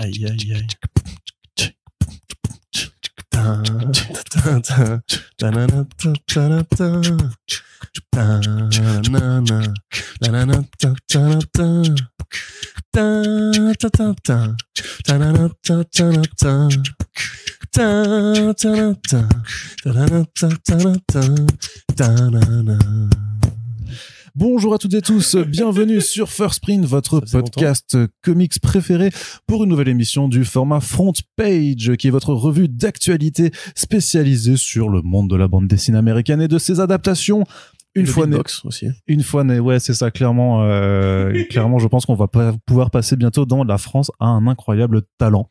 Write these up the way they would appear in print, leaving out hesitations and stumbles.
Aïe, aïe, aïe. Bonjour à toutes et tous, bienvenue sur First Print, votre podcast comics préféré pour une nouvelle émission du format Front Page, qui est votre revue d'actualité spécialisée sur le monde de la bande dessinée américaine et de ses adaptations. Une fois né, ouais, c'est ça, clairement, clairement, je pense qu'on va pouvoir passer bientôt dans la France à un incroyable talent.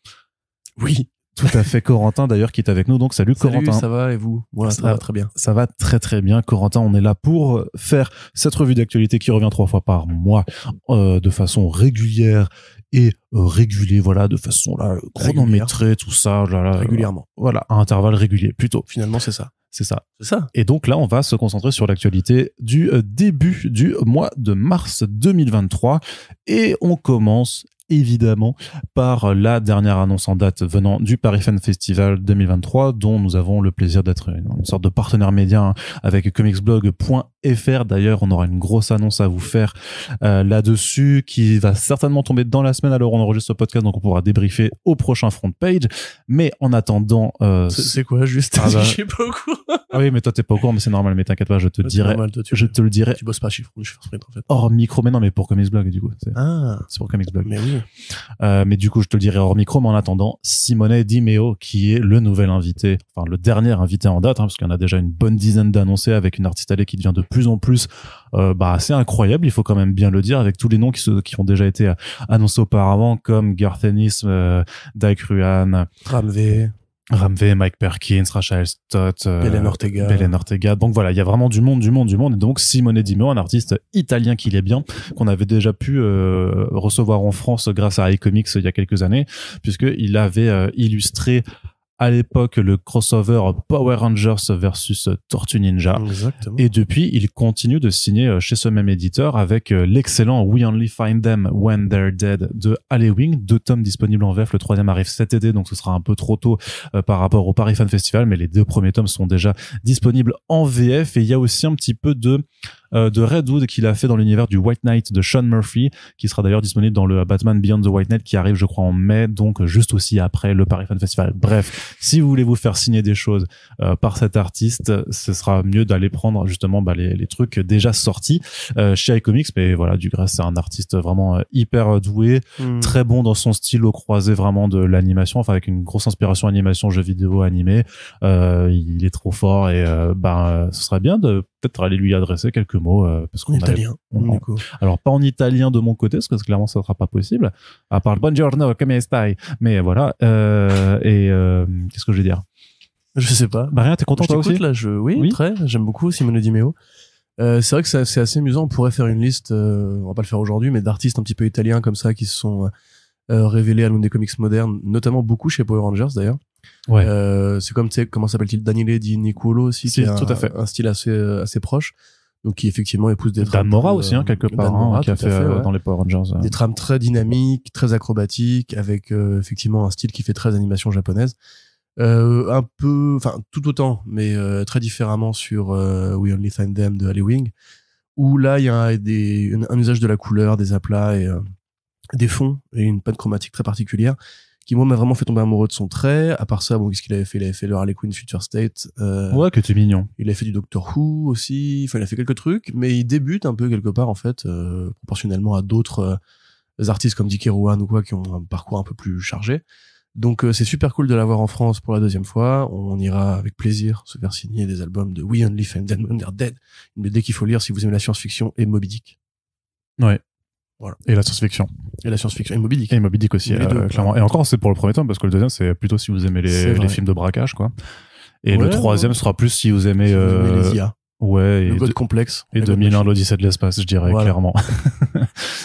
Oui. Tout à fait, Corentin d'ailleurs qui est avec nous, donc salut Corentin. Ça va et vous? Voilà, ça va très bien. Ça va très très bien, Corentin. On est là pour faire cette revue d'actualité qui revient 3 fois par mois, de façon régulière et régulée, voilà, de façon là chronométrée, tout ça, là, régulièrement. Voilà, à intervalles réguliers plutôt. Finalement, c'est ça. C'est ça. C'est ça. Et donc là, on va se concentrer sur l'actualité du début du mois de mars 2023 et on commence évidemment par la dernière annonce en date venant du Paris Fan Festival 2023, dont nous avons le plaisir d'être une sorte de partenaire média avec comicsblog.fr. D'ailleurs, on aura une grosse annonce à vous faire là-dessus qui va certainement tomber dans la semaine. Alors, on enregistre ce podcast, donc on pourra débriefer au prochain front page. Mais en attendant... c'est quoi, juste? Je sais pas au courant. Ah oui, mais toi, t'es pas au courant, mais c'est normal, mais t'inquiète pas, je te dirai. Je te le dirai. Tu bosses pas chez First Print, en fait. Hors micro, mais non, mais pour Comicsblog, du coup. C'est pour Comicsblog. Mais oui. Mais du coup, je te le dirai hors micro, mais en attendant, Simone Di Meo, qui est le nouvel invité, enfin, le dernier invité en date, parce qu'il y en a déjà une bonne dizaine d'annoncés avec une artiste allée qui devient de plus en plus, assez incroyable, il faut quand même bien le dire, avec tous les noms qui ont déjà été annoncés auparavant, comme Garth Ennis, Dike Ruan, Ramvé, Mike Perkins, Rachel Stott, Belen Ortega. Donc voilà, il y a vraiment du monde. Et donc Simone Di Meo, un artiste italien qu'il est bien, qu'on avait déjà pu recevoir en France grâce à iComics il y a quelques années, puisqu'il avait illustré à l'époque le crossover Power Rangers versus Tortue Ninja. Exactement. Et depuis, il continue de signer chez ce même éditeur avec l'excellent We Only Find Them When They're Dead de Halloween. 2 tomes disponibles en VF, le 3e arrive cet été, donc ce sera un peu trop tôt par rapport au Paris Fan Festival, mais les 2 premiers tomes sont déjà disponibles en VF. Et il y a aussi un petit peu de Redwood qu'il a fait dans l'univers du White Knight de Sean Murphy, qui sera d'ailleurs disponible dans le Batman Beyond the White Knight qui arrive je crois en mai, donc juste aussi après le Paris Fan Festival. Bref, si vous voulez vous faire signer des choses par cet artiste, ce sera mieux d'aller prendre justement les trucs déjà sortis chez iComics. Mais voilà, Dugresse c'est un artiste vraiment hyper doué, très bon dans son style au croisé vraiment de l'animation, enfin avec une grosse inspiration animation, jeux vidéo animé. Il est trop fort et ce serait bien de peut-être aller lui adresser quelques mots parce qu'on italien. Alors pas en italien de mon côté parce que clairement ça sera pas possible à part buongiorno come stai, mais voilà. Qu'est-ce que je vais dire? Je sais pas. Rien, t'es content toi aussi là, oui, très, j'aime beaucoup Simone Di Meo. C'est vrai que c'est assez amusant, on pourrait faire une liste, on va pas le faire aujourd'hui, mais d'artistes un petit peu italiens comme ça qui se sont révélés à l'une des comics modernes, notamment beaucoup chez Power Rangers d'ailleurs. Ouais. C'est comme, tu sais, comment s'appelle-t-il, Daniele Di Nicolo aussi, qui a tout à fait. un style assez proche. Donc, qui effectivement épouse des trames. Dan Mora aussi, quelque part, qui a fait dans les Power Rangers. Des trames très dynamiques, très acrobatiques, avec, effectivement, un style qui fait très animation japonaise. Un peu, enfin, tout autant, mais, très différemment sur, We Only Find Them de Halloween, où là, il y a un usage de la couleur, des aplats et, des fonds et une patte chromatique très particulière qui moi m'a vraiment fait tomber amoureux de son trait. À part ça, bon, qu'est-ce qu'il avait fait? Il avait fait le Harley Quinn Future State. Ouais, que t'es mignon. Il a fait du Doctor Who aussi. Enfin, il a fait quelques trucs, mais il débute un peu quelque part en fait, proportionnellement à d'autres artistes comme Dick Ruan ou quoi qui ont un parcours un peu plus chargé. Donc c'est super cool de l'avoir en France pour la 2e fois. On ira avec plaisir se faire signer des albums de We Only Find Them When They're Dead, une BD qu'il faut lire si vous aimez la science-fiction et Moby Dick. Ouais. Voilà. Et la science-fiction. Et Moby Dick. Et Moby Dick aussi, clairement. Et encore, c'est pour le premier tome, parce que le deuxième, c'est plutôt si vous aimez les films de braquage, quoi. Et le 3e sera plus si vous aimez, les IA. Ouais. Le God Complex. Et 2001, l'Odyssée de l'espace, je dirais, clairement.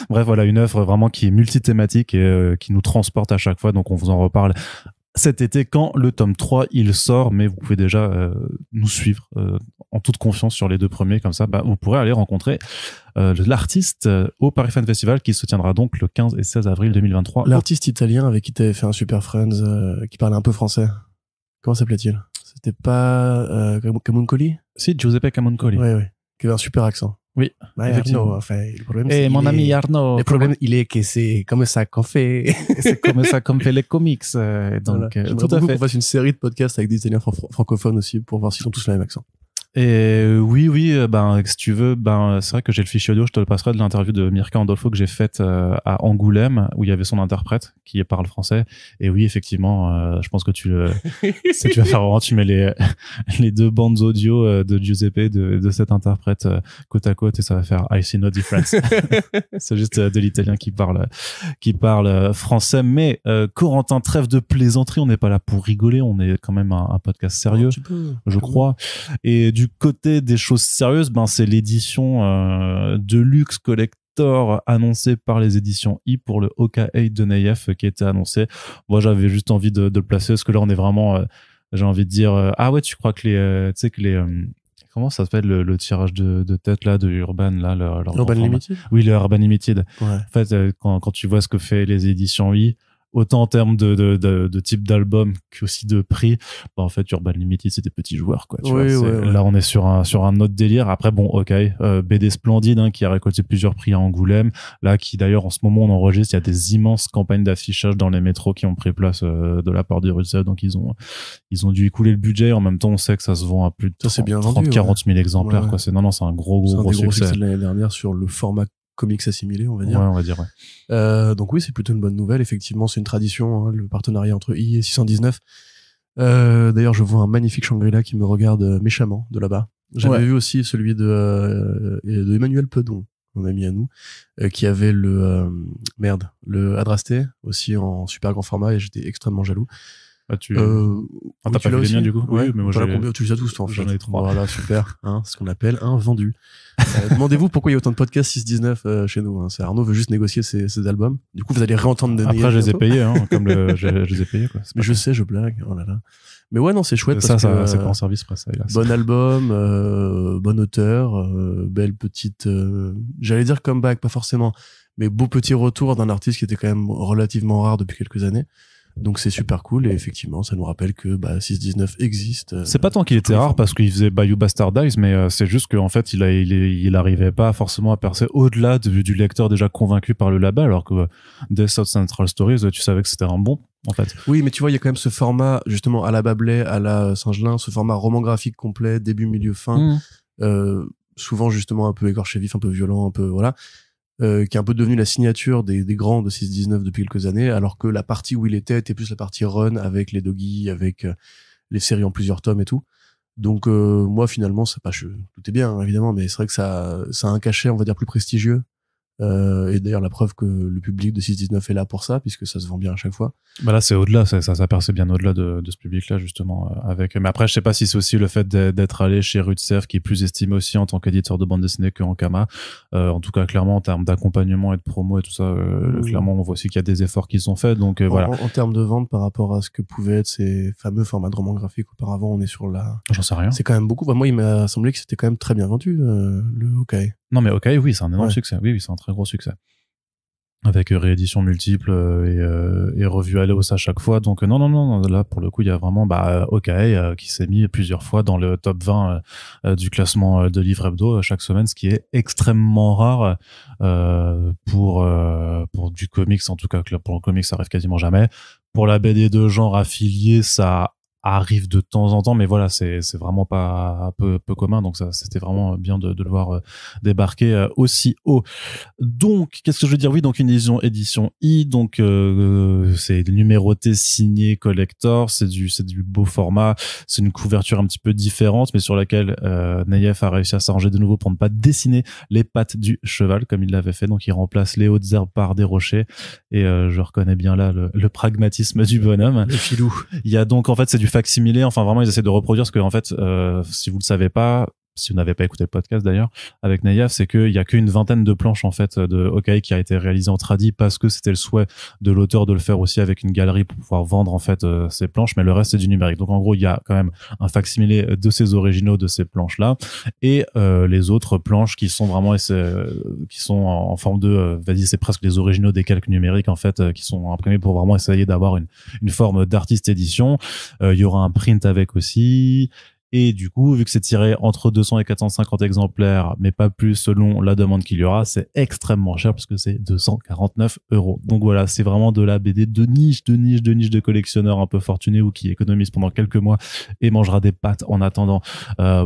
Bref, voilà, une œuvre vraiment qui est multithématique et qui nous transporte à chaque fois. Donc, on vous en reparle cet été quand le tome 3 il sort, mais vous pouvez déjà nous suivre en toute confiance sur les deux premiers, comme ça vous pourrez aller rencontrer l'artiste au Paris Fan Festival qui se tiendra donc le 15 et 16 avril 2023. L'artiste italien avec qui t'avais fait un Super Friends qui parlait un peu français, comment s'appelait-il? C'était pas Camuncoli? Si, Giuseppe Camuncoli. Oui, qui avait un super accent. Oui, Arnaud, enfin, le problème, c'est mon ami Arnaud. Le problème, il est que c'est comme ça qu'on fait. C'est comme ça qu'on fait les comics. Donc, voilà. tout à fait. Qu'on fasse une série de podcasts avec des Italiens francophones aussi pour voir s'ils ont tous le même accent. Et oui, si tu veux, c'est vrai que j'ai le fichier audio, je te le passerai, de l'interview de Mirka Andolfo que j'ai faite à Angoulême, où il y avait son interprète qui parle français. Et oui, effectivement, je pense que tu vas faire vraiment, tu mets les deux bandes audio de Giuseppe de cet interprète côte à côte et ça va faire I see no difference. C'est juste de l'italien qui parle français. Mais Corentin, trêve de plaisanterie, on n'est pas là pour rigoler, on est quand même un podcast sérieux, je crois. Et du côté des choses sérieuses, c'est l'édition de luxe collector annoncée par les éditions I pour le Hawkeye de Nayef qui a été annoncé. Moi, j'avais juste envie de le placer parce que là, on est vraiment, j'ai envie de dire, ah ouais, tu crois que comment ça s'appelle le tirage de tête là de Urban là, Urban Limited? Oui, le Urban Limited. Ouais. En fait, quand tu vois ce que fait les éditions I, autant en termes de type d'album qu'aussi de prix, en fait Urban Limited c'est des petits joueurs quoi, tu vois. Là on est sur un autre délire. Après BD Splendide qui a récolté plusieurs prix à Angoulême, là qui d'ailleurs en ce moment on enregistre, il y a des immenses campagnes d'affichage dans les métros qui ont pris place de la part du Russell, donc ils ont dû écouler le budget. En même temps on sait que ça se vend à plus de 30-40 000 exemplaires quoi. C'est un gros succès de l'année dernière sur le format comics assimilés, on va dire. Ouais, on va dire, ouais. Donc oui, c'est plutôt une bonne nouvelle. Effectivement, c'est une tradition, le partenariat entre I et 619. D'ailleurs, je vois un magnifique Shangri-La qui me regarde méchamment de là-bas. J'avais vu aussi celui de Emmanuel Pedon, mon ami à nous, qui avait le Adrasté, aussi en super grand format, et j'étais extrêmement jaloux. T'as pas vu les miens du coup? Ouais, oui, mais moi tu les as tous toi en fait. J'en ai 3. Voilà, super. C'est ce qu'on appelle un vendu. Demandez-vous pourquoi il y a autant de podcasts 619 chez nous. C'est Arnaud veut juste négocier ses albums. Du coup, vous allez réentendre des. Après, je les ai payés, je les ai payés quoi. Mais je sais, je blague. Oh là là. Mais ouais, non, c'est chouette. Ça, c'est pas en service presse. Bon album, bon auteur, belle petite. J'allais dire comeback, pas forcément, mais beau petit retour d'un artiste qui était quand même relativement rare depuis quelques années. Donc c'est super cool et effectivement ça nous rappelle que 619 existe. C'est pas tant qu'il était rare parce qu'il faisait Bayou Bastardize, mais c'est juste qu'en fait il arrivait pas forcément à percer au-delà du lecteur déjà convaincu par le label, alors que Death South Central Stories tu savais que c'était un bon en fait. Oui, mais tu vois il y a quand même ce format justement à la Babelais, à la Saint-Gelin, ce format roman graphique complet, début, milieu, fin, souvent justement un peu écorché vif, un peu violent, un peu voilà. Qui est un peu devenu la signature des grands de 619 depuis quelques années, alors que la partie où il était plus la partie run avec les doggies, avec les séries en plusieurs tomes et tout. Donc moi finalement tout est bien évidemment, mais c'est vrai que ça a un cachet on va dire plus prestigieux. Et d'ailleurs la preuve que le public de 619 est là pour ça, puisque ça se vend bien à chaque fois. Là c'est au-delà, ça perce bien au-delà de ce public-là justement mais après je sais pas si c'est aussi le fait d'être allé chez Rutserf qui est plus estimé aussi en tant qu'éditeur de bande dessinée que Ankama. En tout cas clairement en termes d'accompagnement et de promo et tout ça, clairement on voit aussi qu'il y a des efforts qui sont faits, donc voilà. En termes de vente par rapport à ce que pouvaient être ces fameux formats de romans graphiques auparavant, on est sur j'en sais rien. C'est quand même beaucoup. Moi il m'a semblé que c'était quand même très bien vendu le Hawkeye. Non mais Hawkeye oui c'est un énorme succès. Oui c'est un très gros succès. Avec rééditions multiples et revues à la hausse à chaque fois. Donc non, là pour le coup il y a vraiment Hawkeye qui s'est mis plusieurs fois dans le top 20 du classement de Livre Hebdo chaque semaine, ce qui est extrêmement rare pour du comics, en tout cas pour le comics ça arrive quasiment jamais. Pour la BD de genre affiliée ça arrive de temps en temps, mais voilà c'est vraiment pas peu commun, donc ça c'était vraiment bien de le voir débarquer aussi haut. Donc qu'est-ce que je veux dire? Oui, donc une édition I, donc c'est numéroté, signé, collector, c'est du beau format, c'est une couverture un petit peu différente mais sur laquelle Nayef a réussi à s'arranger de nouveau pour ne pas dessiner les pattes du cheval comme il l'avait fait, donc il remplace les hautes herbes par des rochers et je reconnais bien là le pragmatisme du bonhomme, le filou. Il y a donc en fait c'est du facsimilé, enfin vraiment ils essaient de reproduire ce que en fait si vous le savez pas, si vous n'avez pas écouté le podcast d'ailleurs, avec Nayaf, c'est qu'il y a qu'une vingtaine de planches en fait de Hawkeye qui a été réalisé en tradi parce que c'était le souhait de l'auteur de le faire aussi avec une galerie pour pouvoir vendre en fait ces planches, mais le reste c'est du numérique. Donc en gros, il y a quand même un facsimilé de ces originaux de ces planches là et les autres planches qui sont vraiment qui sont en forme de vas-y, c'est presque les originaux des calques numériques en fait qui sont imprimés pour vraiment essayer d'avoir une forme d'artiste édition. Il y aura un print avec aussi. Et du coup, vu que c'est tiré entre 200 et 450 exemplaires, mais pas plus selon la demande qu'il y aura, c'est extrêmement cher parce que c'est 249 €. Donc voilà, c'est vraiment de la BD de niche de collectionneurs un peu fortunés ou qui économisent pendant quelques mois et mangera des pâtes en attendant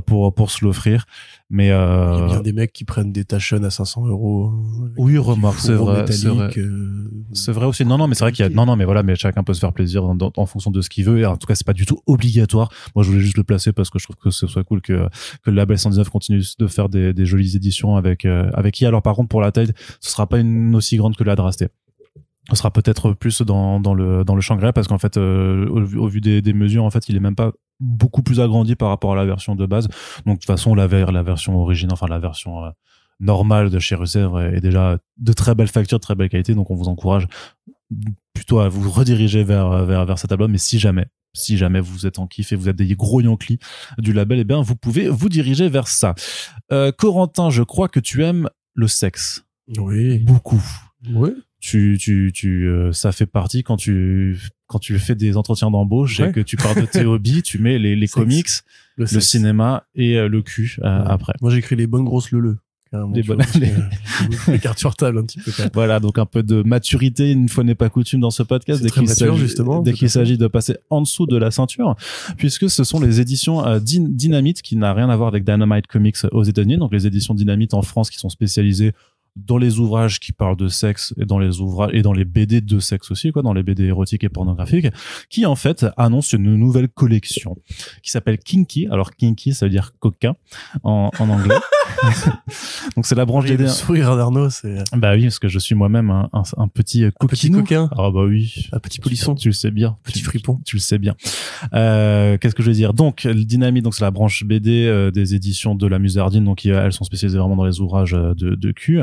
pour se l'offrir. Mais il y a bien des mecs qui prennent des Taschen à 500 €. Oui, remarque, c'est vrai, c'est vrai aussi. Non, mais c'est vrai qu'il y a, non, mais voilà, mais chacun peut se faire plaisir en fonction de ce qu'il veut. Et en tout cas, c'est pas du tout obligatoire. Moi, je voulais juste le placer parce que je trouve que ce soit cool que le label 119 continue de faire des jolies éditions avec qui. Alors, par contre, pour la taille, ce sera pas une aussi grande que la Drasté. Ce sera peut-être plus dans le Shangri-La parce qu'en fait, au vu des mesures, en fait, il est même pas beaucoup plus agrandi par rapport à la version de base. Donc, de toute façon, la version originale, enfin, la version, normale de chez Russer est déjà de très belle facture, de très belle qualité. Donc, on vous encourage plutôt à vous rediriger vers cet album. Mais si jamais vous êtes en kiff et vous êtes des gros Yankees du label, eh bien, vous pouvez vous diriger vers ça. Corentin, je crois que tu aimes le sexe. Oui. Beaucoup. Oui. Ça fait partie quand tu fais des entretiens d'embauche et que tu parles de tes hobbies, tu mets les comics, le cinéma et le cul après. Moi, j'écris les bonnes grosses leleux. Les bonnes les cartes sur table un petit peu. Voilà, donc un peu de maturité, une fois n'est pas coutume dans ce podcast, dès qu'il s'agit de passer en dessous de la ceinture, puisque ce sont les éditions Dynamite, qui n'a rien à voir avec Dynamite Comics aux États-Unis, donc les éditions Dynamite en France qui sont spécialisées dans les ouvrages qui parlent de sexe et dans les BD de sexe aussi, quoi, dans les BD érotiques et pornographiques, qui en fait annonce une nouvelle collection qui s'appelle Kinky. Alors Kinky, ça veut dire coquin en anglais. Donc c'est la branche BD. Le sourire d'Arnaud, c'est. Bah oui, parce que je suis moi-même un petit coquin. Ah bah oui. Un petit polisson. Tu le sais bien. Petit fripon. Tu le sais bien. Qu'est-ce que je veux dire? Donc Dynamite, donc c'est la branche BD des éditions de la Musardine, donc elles sont spécialisées vraiment dans les ouvrages de cul.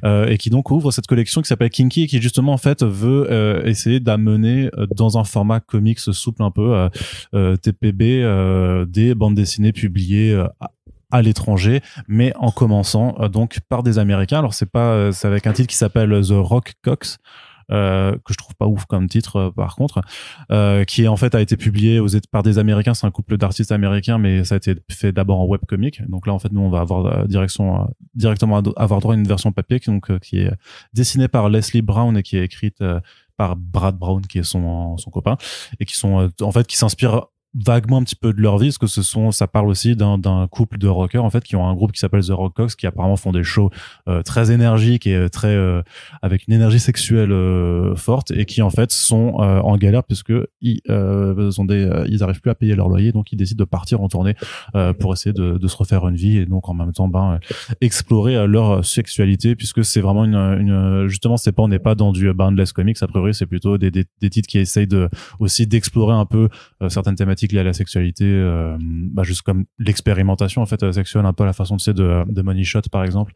Et qui donc ouvre cette collection qui s'appelle Kinky et qui justement en fait veut essayer d'amener dans un format comics souple un peu TPB des bandes dessinées publiées à l'étranger, mais en commençant donc par des Américains. Alors c'est avec un titre qui s'appelle The Rock Cox, que je trouve pas ouf comme titre par contre, qui en fait a été publié par des Américains. C'est un couple d'artistes américains, mais ça a été fait d'abord en webcomic. Donc là en fait nous on va avoir directement avoir droit à une version papier qui est dessinée par Leslie Brown et qui est écrite par Brad Brown qui est son copain, et qui sont en fait qui s'inspirent vaguement un petit peu de leur vie, parce que ça parle aussi d'un couple de rockers en fait qui ont un groupe qui s'appelle The Rock Cox, qui apparemment font des shows très énergiques et très avec une énergie sexuelle forte, et qui en fait sont en galère puisque ils arrivent plus à payer leur loyer, donc ils décident de partir en tournée pour essayer de se refaire une vie, et donc en même temps explorer leur sexualité, puisque c'est vraiment justement on n'est pas dans du boundless comics, a priori c'est plutôt des titres qui essayent aussi d'explorer un peu certaines thématiques liées à la sexualité, juste comme l'expérimentation en fait sexuelle, un peu à la façon de Money Shot par exemple,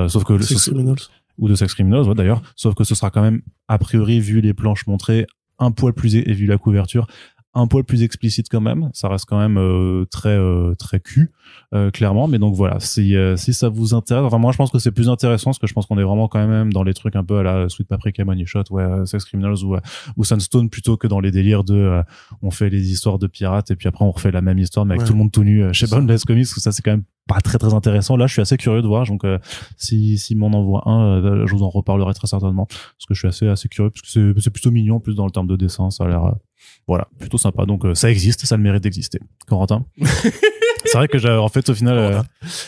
sauf que ou de Sex Criminals, ouais, d'ailleurs, sauf que ce sera quand même a priori, vu les planches montrées, un poil plus et vu la couverture, un poil plus explicite quand même. Ça reste quand même très cul, clairement. Mais donc voilà, si ça vous intéresse, enfin moi je pense que c'est plus intéressant, parce que je pense qu'on est vraiment quand même dans les trucs un peu à la Sweet Paprika, Money Shot, Sex Criminals ou Sunstone, plutôt que dans les délires de on fait les histoires de pirates et puis après on refait la même histoire mais avec tout le monde tout nu chez Boundless Comics, parce que ça c'est quand même pas très très intéressant. Là je suis assez curieux de voir, donc si m'en envoie un, je vous en reparlerai très certainement, parce que je suis assez curieux, parce que c'est plutôt mignon en plus dans le terme de dessin, ça a l'air voilà, plutôt sympa. Donc ça existe, ça a le mérite d'exister. Corentin. C'est vrai que en fait au final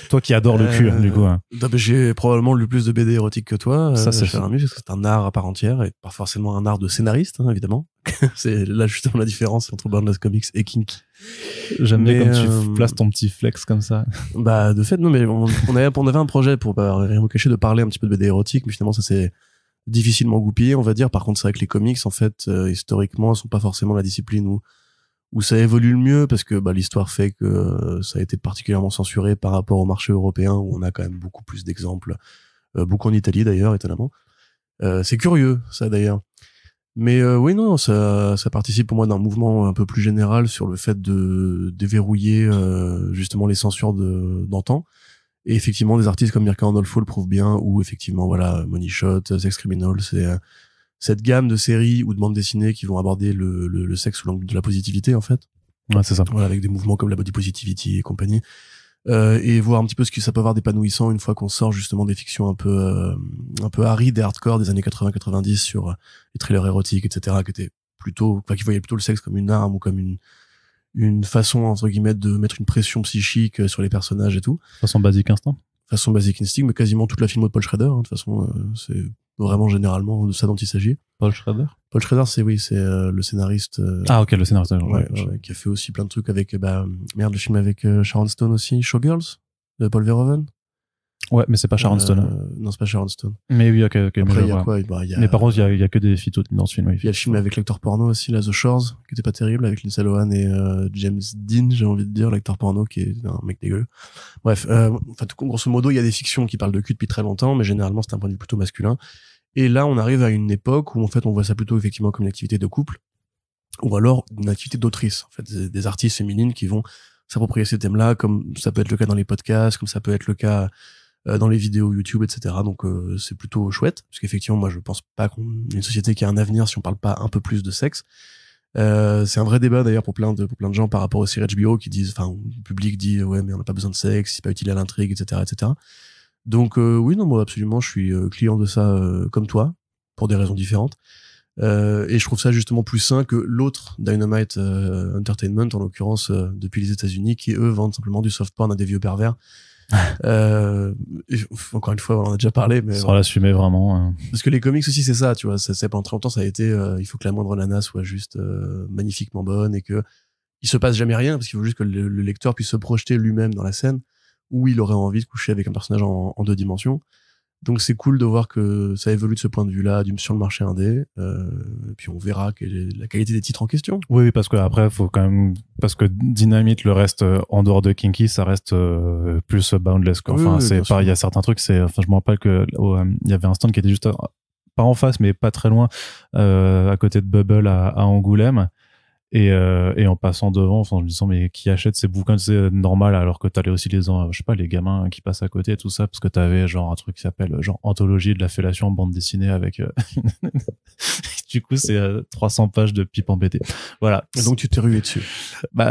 toi qui adores le cul du coup j'ai probablement lu plus de BD érotiques que toi, ça c'est parce que c'est un art à part entière et pas forcément un art de scénariste, hein, évidemment. C'est là justement la différence entre Boundless Comics et Kinky. J'aime bien quand tu places ton petit flex comme ça. Bah de fait non, mais on avait un projet, pour pas rien vous cacher, de parler un petit peu de BD érotique, mais finalement ça c'est difficilement goupillé, on va dire. Par contre c'est vrai que les comics en fait historiquement sont pas forcément la discipline où où ça évolue le mieux parce que l'histoire fait que ça a été particulièrement censuré par rapport au marché européen où on a quand même beaucoup plus d'exemples, beaucoup en Italie d'ailleurs, étonnamment. C'est curieux, ça d'ailleurs. Mais oui, non, ça participe pour moi d'un mouvement un peu plus général sur le fait de déverrouiller justement les censures d'antan. Et effectivement, des artistes comme Mirka Andolfo le prouvent bien, ou effectivement, voilà, Money Shot, Sex Criminal, c'est cette gamme de séries ou de bandes dessinées qui vont aborder le sexe sous l'angle de la positivité, en fait. Ouais, c'est ça. Voilà, avec des mouvements comme la body positivity et compagnie. Et voir un petit peu ce que ça peut avoir d'épanouissant une fois qu'on sort justement des fictions un peu arides et hardcore des années 80-90 sur les thrillers érotiques, etc., qui étaient plutôt, qui voyaient plutôt le sexe comme une arme ou comme une façon, entre guillemets, de mettre une pression psychique sur les personnages et tout. Façon Basic Instinct. Façon Basic Instinct, mais quasiment toute la filmo de Paul Schrader, hein, de toute façon, c'est vraiment généralement de ça dont il s'agit. Paul Schrader? Paul Schrader, c'est le scénariste. Ah, ok, le scénariste. Ouais, qui a fait aussi plein de trucs avec, le film avec Sharon Stone aussi, Showgirls, de Paul Verhoeven. Ouais, mais c'est pas Sharon Stone. Non, c'est pas Sharon Stone. Mais oui, ok. Après, il y a quoi? Mais par contre, il y a que des phytos dans ce film. Oui, il y a le film avec l'acteur porno aussi, The Shores, qui était pas terrible, avec Lindsay Lohan et James Dean, j'ai envie de dire, l'acteur porno qui est un mec dégueu. Bref, grosso modo, il y a des fictions qui parlent de cul depuis très longtemps, mais généralement, c'est un point de vue plutôt masculin. Et là, on arrive à une époque où, en fait, on voit ça plutôt effectivement comme une activité de couple, ou alors une activité d'autrice. En fait, des artistes féminines qui vont s'approprier ces thèmes-là, comme ça peut être le cas dans les podcasts, comme ça peut être le cas dans les vidéos YouTube, etc. Donc c'est plutôt chouette, parce qu'effectivement, moi, je pense pas qu'on ait une société qui a un avenir si on parle pas un peu plus de sexe. C'est un vrai débat d'ailleurs pour plein de gens par rapport aux séries HBO qui disent, le public dit ouais, mais on n'a pas besoin de sexe, c'est pas utile à l'intrigue, etc., etc. Donc oui, non, moi absolument, je suis client de ça comme toi, pour des raisons différentes. Et je trouve ça justement plus sain que l'autre Dynamite Entertainment, en l'occurrence depuis les États-Unis, qui eux vendent simplement du soft porn à des vieux pervers. Encore une fois, on en a déjà parlé, mais sans l'assumer vraiment. Parce que les comics aussi, c'est ça, tu vois. Ça pendant très longtemps, ça a été, il faut que la moindre nana soit juste magnifiquement bonne et que il se passe jamais rien, parce qu'il faut juste que le lecteur puisse se projeter lui-même dans la scène où il aurait envie de coucher avec un personnage en 2 dimensions. Donc c'est cool de voir que ça évolue de ce point de vue-là sur le marché indé. Et puis on verra quelle est la qualité des titres en question. Oui, parce que après faut quand même, parce que Dynamite, le reste en dehors de Kinky, ça reste plus boundless, quoi. Enfin, Oui, c'est pas, il y a certains trucs, je me rappelle que il y avait un stand qui était juste pas en face, mais pas très loin, à côté de Bubble à Angoulême. Et en passant devant, en me disant, mais qui achète ces bouquins, c'est normal, alors que t'allais aussi je sais pas, les gamins qui passent à côté et tout ça, parce que t'avais genre un truc qui s'appelle genre Anthologie de la fellation en bande dessinée avec, du coup, c'est 300 pages de pipe embêtée. Voilà. Et donc tu t'es rué dessus.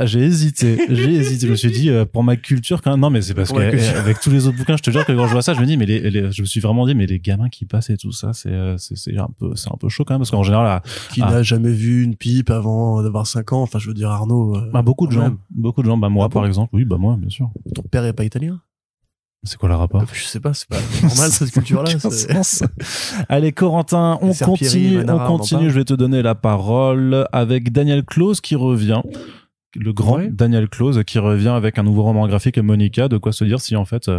J'ai hésité. Je me suis dit, pour ma culture, quand même, non, mais c'est parce qu'avec tous les autres bouquins, je te jure que quand je vois ça, je me dis, mais je me suis vraiment dit, mais les gamins qui passent et tout ça, c'est un peu chaud quand même, parce qu'en général, qui n'a jamais vu une pipe avant d'avoir 5 ans, enfin je veux dire Arnaud. Beaucoup de gens, moi par exemple, oui, moi bien sûr. Ton père est pas italien? C'est quoi le rapport? Je sais pas, c'est pas normal cette culture-là. Allez Corentin, on continue, je vais te donner la parole avec Daniel Close qui revient. Le grand Daniel Close qui revient avec un nouveau roman graphique, Monica. De quoi se dire si en fait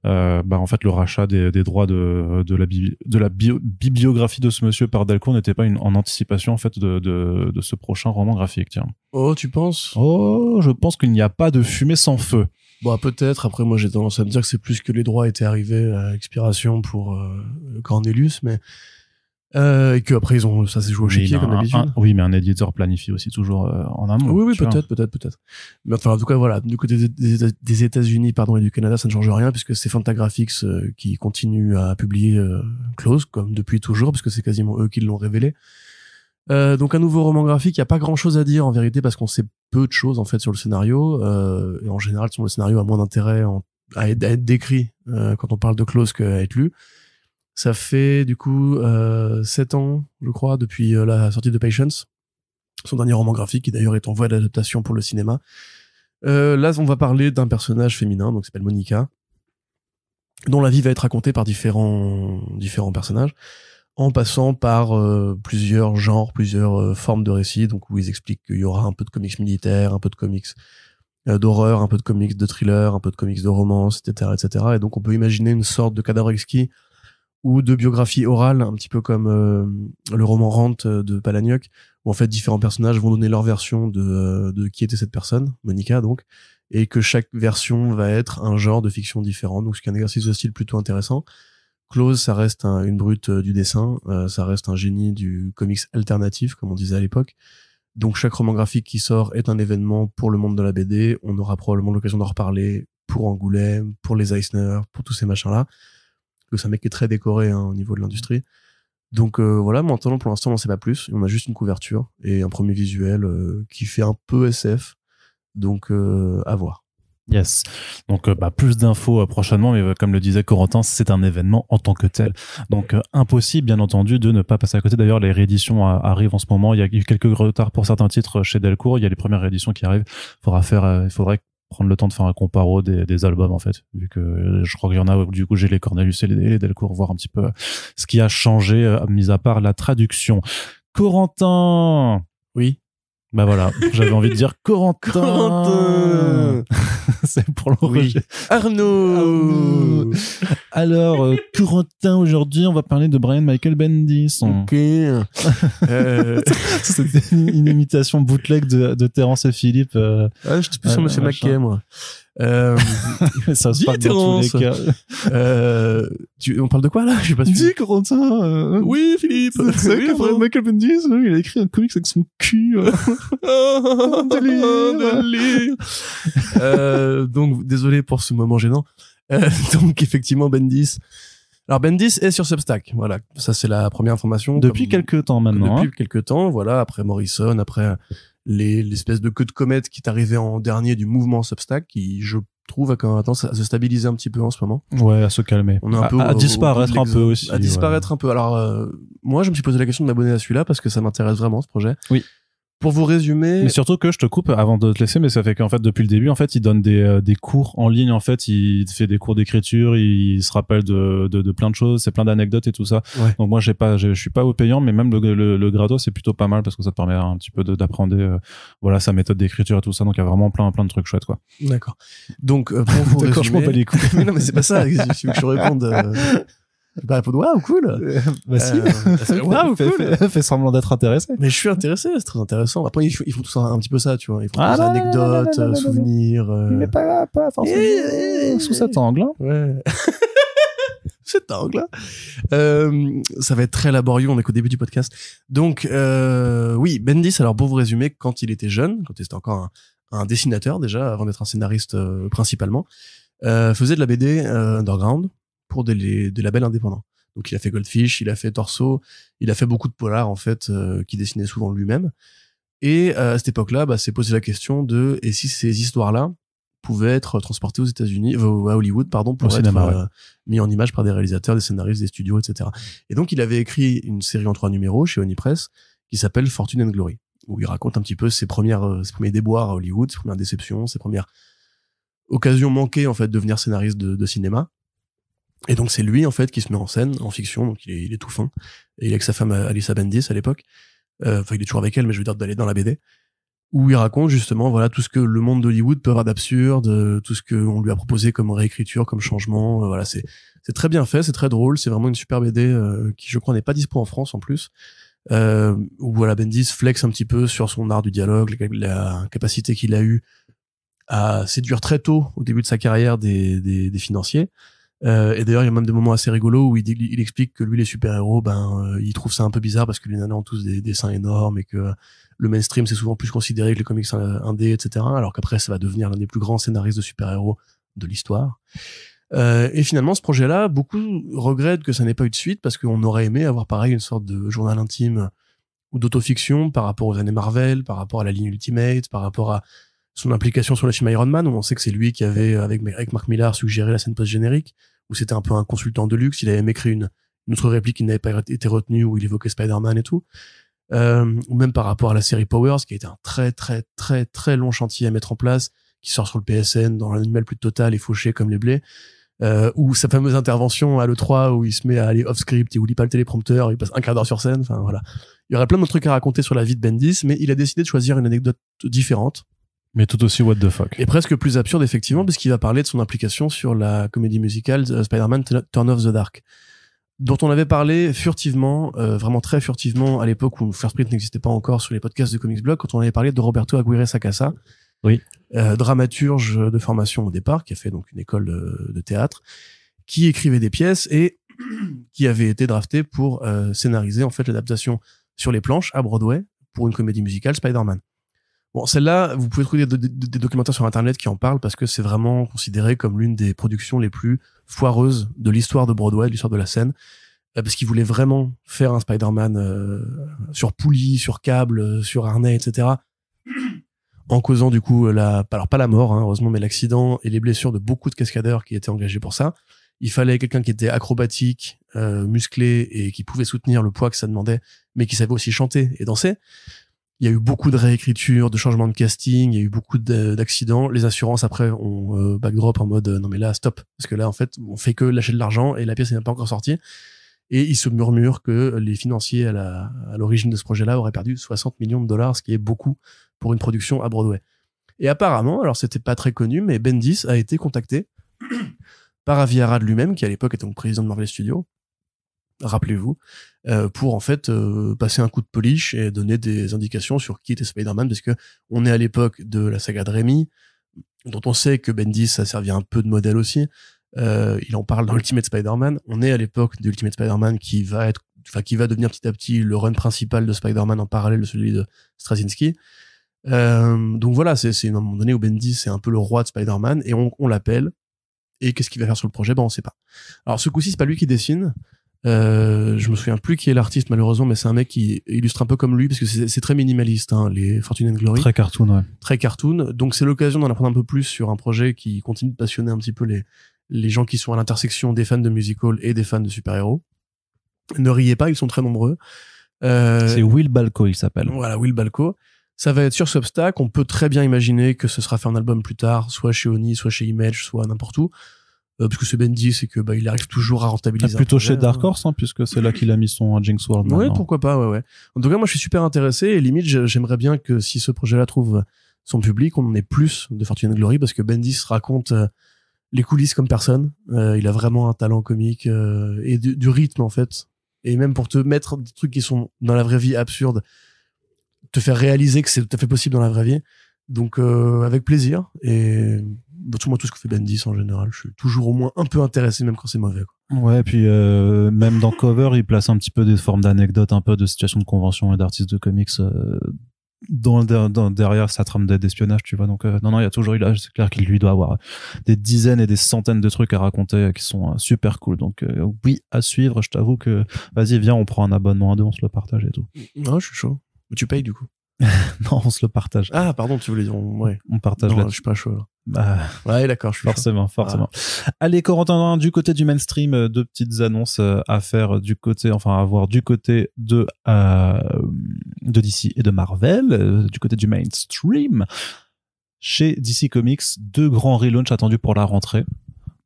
le rachat des droits de la bibliographie de ce monsieur par Delcourt n'était pas en anticipation en fait de ce prochain roman graphique, tiens. Oh, tu penses? Oh, je pense qu'il n'y a pas de fumée sans feu. Bon, peut-être. Après, moi, j'ai tendance à me dire que c'est plus que les droits étaient arrivés à expiration pour Cornelius, mais et que après ça s'est joué au chéquier comme d'habitude. Oui, mais un éditeur planifie aussi toujours en amont. Oui, peut-être. Mais enfin, en tout cas, voilà, du côté des États-Unis, et du Canada, ça ne change rien puisque c'est Fantagraphics qui continue à publier Close comme depuis toujours, parce que c'est quasiment eux qui l'ont révélé. Donc un nouveau roman graphique, il y a pas grand-chose à dire en vérité parce qu'on sait peu de choses en fait sur le scénario. Et en général, le scénario a moins d'intérêt à être décrit quand on parle de Close qu'à être lu. Ça fait du coup 7 ans, je crois, depuis la sortie de Patience, son dernier roman graphique, qui d'ailleurs est en voie d'adaptation pour le cinéma. Là, on va parler d'un personnage féminin, donc qui s'appelle Monica, dont la vie va être racontée par différents personnages, en passant par plusieurs genres, plusieurs formes de récits, donc où ils expliquent qu'il y aura un peu de comics militaires, un peu de comics d'horreur, un peu de comics de thriller, un peu de comics de romance, etc., etc. Et donc on peut imaginer une sorte de cadavre exquis ou de biographies orales, un petit peu comme le roman Rant de Palahniuk, où en fait différents personnages vont donner leur version de qui était cette personne, Monica donc, et que chaque version va être un genre de fiction différent, donc c'est un exercice de style plutôt intéressant. Close, ça reste une brute du dessin, ça reste un génie du comics alternatif, comme on disait à l'époque. Donc chaque roman graphique qui sort est un événement pour le monde de la BD. On aura probablement l'occasion d'en reparler pour Angoulême, pour les Eisner, pour tous ces machins-là. C'est un mec qui est très décoré au niveau de l'industrie. Donc voilà, maintenant pour l'instant on n'en sait pas plus. On a juste une couverture et un premier visuel qui fait un peu SF. Donc à voir. Yes. Donc plus d'infos prochainement, mais comme le disait Corentin, c'est un événement en tant que tel. Donc impossible bien entendu de ne pas passer à côté. D'ailleurs, les rééditions arrivent en ce moment. Il y a eu quelques retards pour certains titres chez Delcourt. Il y a les premières rééditions qui arrivent. Il faudrait prendre le temps de faire un comparo des albums en fait, vu que je crois qu'il y en a du coup j'ai les Cornelius et les Delcourt, voir un petit peu ce qui a changé, mis à part la traduction. Corentin. Oui. Bah voilà, j'avais envie de dire Corentin. C'est pour l'enregistrer. Oui. Arnaud. Alors, Corentin, aujourd'hui, on va parler de Brian Michael Bendis. Ok. C'était une imitation bootleg de Terrence et Philippe. Je suis plus sur Monsieur Mackay, moi. Ça se passe dans tous les cas. On parle de quoi, là? Je sais pas si dis, Corentin. Oui, Philippe. C'est vrai que Brian Michael Bendis, il a écrit un comics avec son cul. Délire. Donc, désolé pour ce moment gênant. Donc, effectivement, Bendis. Alors, Bendis est sur Substack. Voilà. Ça, c'est la première information. Depuis quelques temps maintenant. Depuis quelques temps, voilà. Après Morrison, après l'espèce de queue de comète qui est arrivée en dernier du mouvement Substack, qui, je trouve, a quand même tendance à se stabiliser un petit peu en ce moment. Ouais, à se calmer. On est un peu à disparaître un peu aussi. À disparaître un peu. Alors, moi, je me suis posé la question de m'abonner à celui-là parce que ça m'intéresse vraiment, ce projet. Oui. Pour vous résumer. Mais surtout que je te coupe avant de te laisser, mais ça fait qu'en fait, depuis le début, en fait, il donne des cours en ligne, en fait, il fait des cours d'écriture, il se rappelle de plein de choses, c'est plein d'anecdotes et tout ça. Ouais. Donc moi, je suis pas au payant, mais même le gratos, c'est plutôt pas mal parce que ça te permet un petit peu d'apprendre, voilà, sa méthode d'écriture et tout ça. Donc il y a vraiment plein de trucs chouettes, quoi. D'accord. Donc, pour vous résumer. D'accord, je m'en bats les couilles. Mais non, mais c'est pas ça. Si tu veux que je réponde, bah, répondre, waouh, cool. Bah si. Waouh, cool. Fais semblant d'être intéressé. Mais je suis intéressé, c'est très intéressant. Après, ils font tout ça un petit peu ça, tu vois. Ils font des non, anecdotes, souvenirs. Mais pas forcément sous cet angle. Hein. Ouais. Cet angle. Ça va être très laborieux, on est qu'au début du podcast. Donc, oui, Bendis, alors pour vous résumer, quand il était jeune, quand il était encore un dessinateur déjà, avant d'être un scénariste principalement, faisait de la BD underground pour des labels indépendants. Donc il a fait Goldfish, il a fait Torso, il a fait beaucoup de polars en fait qui dessinait souvent lui-même. Et à cette époque-là, s'est posé la question de et si ces histoires-là pouvaient être transportées aux États-Unis, à Hollywood, pardon, pour être mis en image par des réalisateurs, des scénaristes, des studios, etc. Et donc il avait écrit une série en 3 numéros chez Onipress qui s'appelle Fortune and Glory, où il raconte un petit peu ses premiers déboires à Hollywood, ses premières déceptions, ses premières occasions manquées en fait de devenir scénariste de cinéma. Et donc c'est lui en fait qui se met en scène en fiction, donc il est tout fin et il est avec sa femme Alyssa Bendis à l'époque, enfin il est toujours avec elle mais je veux dire d'aller dans la BD où il raconte justement voilà tout ce que le monde d'Hollywood peut avoir d'absurde, tout ce que on lui a proposé comme réécriture, comme changement, voilà c'est très bien fait, c'est très drôle, c'est vraiment une super BD qui je crois n'est pas dispo en France en plus, où voilà Bendis flex un petit peu sur son art du dialogue, la capacité qu'il a eu à séduire très tôt au début de sa carrière des financiers. Et d'ailleurs il y a même des moments assez rigolos où il explique que lui les super-héros il trouve ça un peu bizarre parce que les nanas ont tous des dessins énormes et que le mainstream c'est souvent plus considéré que les comics indés, etc., alors qu'après ça va devenir l'un des plus grands scénaristes de super-héros de l'histoire. Et finalement ce projet-là, beaucoup regrettent que ça n'ait pas eu de suite parce qu'on aurait aimé avoir pareil une sorte de journal intime ou d'autofiction par rapport aux années Marvel, par rapport à la ligne Ultimate, par rapport à son implication sur le film Iron Man, où on sait que c'est lui qui avait, avec Mark Millar, suggéré la scène post-générique, où c'était un peu un consultant de luxe, il avait même écrit une autre réplique qui n'avait pas été retenue, où il évoquait Spider-Man et tout. Ou même par rapport à la série Powers, qui a été un très très très très long chantier à mettre en place, qui sort sur le PSN, dans l'animal plus total et fauché comme les blés, ou sa fameuse intervention à l'E3, où il se met à aller off-script et où il lit pas le téléprompteur, il passe un quart d'heure sur scène, enfin voilà. Il y aurait plein d'autres trucs à raconter sur la vie de Bendis, mais il a décidé de choisir une anecdote différente, mais tout aussi what the fuck. Et presque plus absurde, effectivement, puisqu'il va parler de son implication sur la comédie musicale Spider-Man Turn of the Dark. dont on avait parlé furtivement, vraiment très furtivement, à l'époque où First Print n'existait pas encore sur les podcasts de Comics Blog, quand on avait parlé de Roberto Aguirre Sacasa, Oui. Dramaturge de formation au départ, qui a fait donc une école de théâtre, qui écrivait des pièces et qui avait été drafté pour scénariser en fait l'adaptation sur les planches à Broadway pour une comédie musicale Spider-Man. Bon, celle-là, vous pouvez trouver des documentaires sur Internet qui en parlent parce que c'est vraiment considéré comme l'une des productions les plus foireuses de l'histoire de Broadway, de l'histoire de la scène, parce qu'ils voulaient vraiment faire un Spider-Man sur poulie, sur câble, sur harnais, etc., en causant du coup alors pas la mort, hein, heureusement, mais l'accident et les blessures de beaucoup de cascadeurs qui étaient engagés pour ça. Il fallait quelqu'un qui était acrobatique, musclé et qui pouvait soutenir le poids que ça demandait, mais qui savait aussi chanter et danser. Il y a eu beaucoup de réécriture, de changements de casting, il y a eu beaucoup d'accidents. Les assurances après ont backdrop en mode non mais là stop, parce que là en fait on fait que lâcher de l'argent et la pièce n'est pas encore sortie. Et il se murmure que les financiers à l'origine de ce projet-là auraient perdu 60 millions de dollars, ce qui est beaucoup pour une production à Broadway. Et apparemment, alors c'était pas très connu, mais Bendis a été contacté par Avi Arad lui-même, qui à l'époque était donc président de Marvel Studios, rappelez-vous, pour en fait passer un coup de polish et donner des indications sur qui était Spider-Man, parce que on est à l'époque de la saga de Raimi, dont on sait que Bendis a servi un peu de modèle aussi. Il en parle dans Ultimate Spider-Man. On est à l'époque de Ultimate Spider-Man qui va devenir petit à petit le run principal de Spider-Man en parallèle de celui de Straczynski. Donc voilà, c'est à un moment donné où Bendis c'est un peu le roi de Spider-Man et on l'appelle. Et qu'est-ce qu'il va faire sur le projet? Ben on sait pas. Alors ce coup-ci c'est pas lui qui dessine. Je me souviens plus qui est l'artiste malheureusement, mais c'est un mec qui illustre un peu comme lui parce que c'est très minimaliste, hein, les Fortune and Glory. Très cartoon, ouais. Très cartoon. Donc c'est l'occasion d'en apprendre un peu plus sur un projet qui continue de passionner un petit peu les gens qui sont à l'intersection des fans de musical et des fans de super-héros. Ne riez pas, ils sont très nombreux. C'est Will Balco, il s'appelle. Voilà, Will Balco. Ça va être sur Substack. On peut très bien imaginer que ce sera fait en album plus tard, soit chez Oni, soit chez Image, soit n'importe où. Parce que c'est Bendis, c'est que il arrive toujours à rentabiliser. Plutôt chez Dark Horse, hein, puisque c'est là qu'il a mis son Jinx World. Ouais, pourquoi pas, ouais. En tout cas, moi, je suis super intéressé et limite, j'aimerais bien que si ce projet-là trouve son public, on en ait plus de Fortune and Glory parce que Bendis raconte les coulisses comme personne. Il a vraiment un talent comique et du rythme en fait. Et même pour te mettre des trucs qui sont dans la vraie vie absurdes, te faire réaliser que c'est tout à fait possible dans la vraie vie. Donc avec plaisir et moi tout ce que fait Bendis en général, je suis toujours au moins un peu intéressé même quand c'est mauvais, quoi. Ouais, puis même dans Cover, il place un petit peu des formes d'anecdotes, un peu de situations de convention et d'artistes de comics derrière sa trame d'espionnage, tu vois. Donc non, il y a toujours c'est clair qu'il lui doit avoir des dizaines et des centaines de trucs à raconter qui sont super cool. Donc oui, à suivre. Je t'avoue que vas-y, viens, on prend un abonnement à deux, on se le partage et tout. Non, je suis chaud. Mais tu payes du coup. Non, on se le partage. Ah, pardon, tu voulais dire ouais. On partage là. Je suis pas chaud. Là. Bah, ouais, d'accord, je suis forcément. Ah. Allez, Corentin, du côté du mainstream, deux petites annonces à faire du côté de DC et de Marvel, du côté du mainstream. Chez DC Comics, deux grands relaunchs attendus pour la rentrée.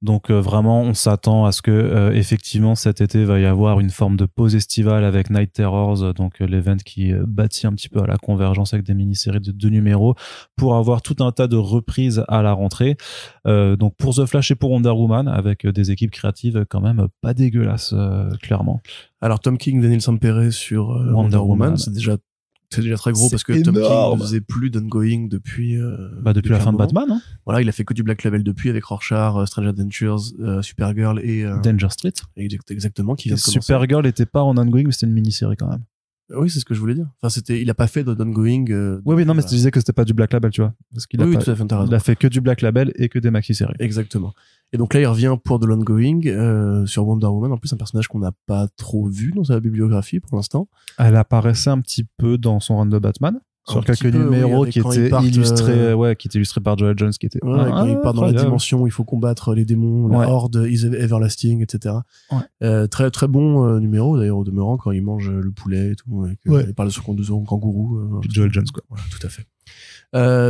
Donc vraiment, on s'attend à ce que effectivement cet été va y avoir une forme de pause estivale avec Night Terrors, donc l'event qui bâtit un petit peu à la convergence avec des mini-séries de 2 numéros pour avoir tout un tas de reprises à la rentrée. Donc pour The Flash et pour Wonder Woman avec des équipes créatives quand même pas dégueulasses, clairement. Alors Tom King, Daniel Sampere sur Wonder Woman, c'est déjà très gros parce que Tom King ne faisait plus d'ongoing depuis la fin de Batman, hein. Voilà, il a fait que du Black Label depuis avec Rorschach, Strange Adventures, Supergirl et Danger Street. Exactement, qui vient de commencer. Supergirl n'était pas en ongoing, mais c'était une mini-série quand même. Oui, c'est ce que je voulais dire. Enfin, il a pas fait d'ongoing. Oui, non, mais je disais que c'était pas du Black Label, tu vois. Parce qu'il tout à fait, il a fait que du Black Label et que des maxi-séries. Exactement. Et donc là, il revient pour de l'ongoing sur Wonder Woman. En plus, un personnage qu'on n'a pas trop vu dans sa bibliographie pour l'instant. Elle apparaissait un petit peu dans son run de Batman. Sur quelques numéros qui étaient illustrés, qui étaient illustrés par Joel Jones, qui était quand il part dans la dimension où il faut combattre les démons, la horde is everlasting, etc. Très très bon numéro d'ailleurs au demeurant quand il mange le poulet et tout, il parle de son kangourou. Joel Jones, quoi. Voilà, tout à fait.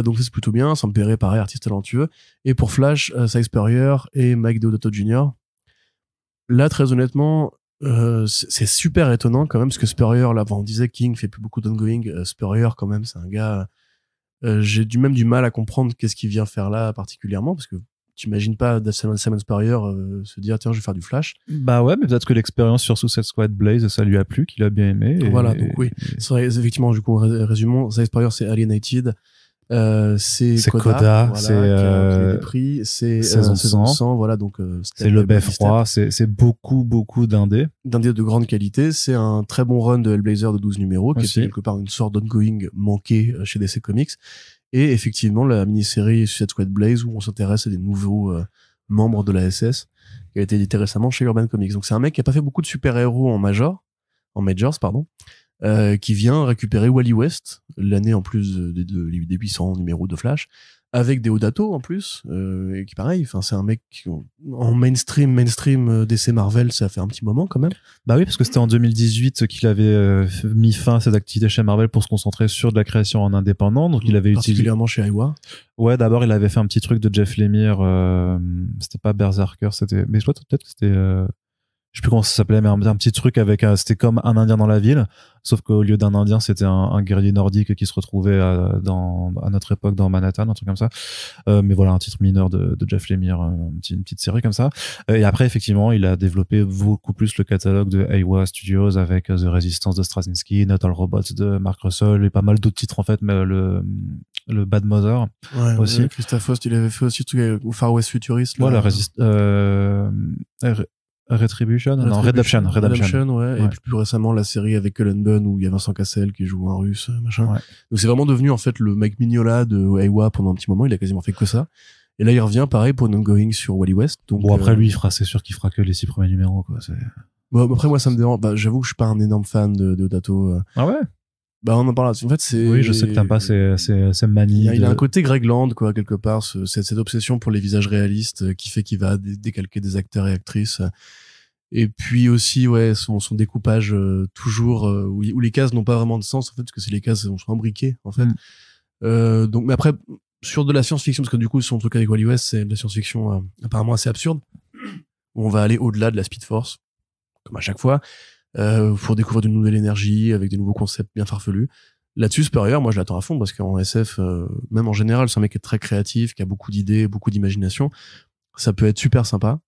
Donc ça c'est plutôt bien. Sampere, pareil, artiste talentueux. Et pour Flash, Cy Spurrier et Mike Deodato Jr. Là, très honnêtement, c'est super étonnant quand même parce que Spurrier, là, on disait King fait plus beaucoup d'ongoing. Spurrier, quand même, c'est un gars. J'ai du mal à comprendre qu'est-ce qu'il vient faire là particulièrement parce que t'imagines pas Simon Spurrier se dire tiens je vais faire du Flash. Bah ouais, mais peut-être que l'expérience sur Suicide Squad Blaze ça lui a plu, qu'il a bien aimé. Voilà, donc oui, c'est vrai, effectivement, du coup résumons, Simon Spurrier c'est Alienated, c'est Coda, voilà, qui a des prix, c'est Saison 100, voilà, donc c'est le beffroi, c'est beaucoup d'indés de grande qualité. C'est un très bon run de Hellblazer de 12 numéros qui est quelque part une sorte d'ongoing manqué chez DC Comics. Et effectivement, la mini-série Suicide Squad Blaze, où on s'intéresse à des nouveaux membres de la SS, qui a été édité récemment chez Urban Comics. Donc c'est un mec qui a pas fait beaucoup de super-héros en majors, qui vient récupérer Wally West, l'année en plus des 800 numéros de Flash, avec Deodato en plus, et qui pareil, enfin c'est un mec en mainstream DC Marvel, ça fait un petit moment quand même. Bah oui, parce que c'était en 2018 qu'il avait mis fin à ses activités chez Marvel pour se concentrer sur de la création en indépendant, donc il avait particulièrement chez Iwa. Ouais, d'abord il avait fait un petit truc de Jeff Lemire, c'était pas Berserker, c'était, mais je crois peut-être que c'était je sais plus comment ça s'appelait, mais un petit truc avec c'était comme un Indien dans la ville, sauf qu'au lieu d'un Indien c'était un guerrier nordique qui se retrouvait à notre époque dans Manhattan, un truc comme ça, mais voilà, un titre mineur de Jeff Lemire, une petite série comme ça. Et après effectivement il a développé beaucoup plus le catalogue de Iwa Studios avec The Resistance de Straczynski, Not All Robots de Mark Russell et pas mal d'autres titres en fait, mais le Bad Mother aussi. Ouais, Christophe Faust, il avait fait aussi tout au Far West Futurist. Voilà, Redemption, ouais. Et plus récemment la série avec Cullen Bunn où il y a Vincent Cassel qui joue un russe, machin. Ouais. Donc c'est vraiment devenu en fait le Mike Mignola de Iwa pendant un petit moment, il a quasiment fait que ça. Et là il revient pareil pour une ongoing sur Wally West. Donc, bon après lui c'est sûr qu'il fera que les 6 premiers numéros quoi. Bon après moi ça me dérange, j'avoue que je suis pas un énorme fan de Dato. Ah ouais. Bah on en parle. En fait c'est. Oui je sais que t'aimes pas ces manies. Il a un côté Greg Land quoi quelque part, cette obsession pour les visages réalistes qui fait qu'il va décalquer des acteurs et actrices. Et puis aussi ouais son découpage toujours où les cases n'ont pas vraiment de sens en fait parce que c'est les cases sont imbriquées en fait. Donc mais après sur de la science-fiction parce que du coup son truc avec Wally West c'est de la science-fiction apparemment assez absurde où on va aller au-delà de la Speed Force comme à chaque fois pour découvrir de nouvelles énergies avec des nouveaux concepts bien farfelus. Là-dessus Spurrier moi je l'attends à fond parce qu'en SF même en général c'est un mec qui est très créatif, qui a beaucoup d'idées, beaucoup d'imagination. Ça peut être super sympa.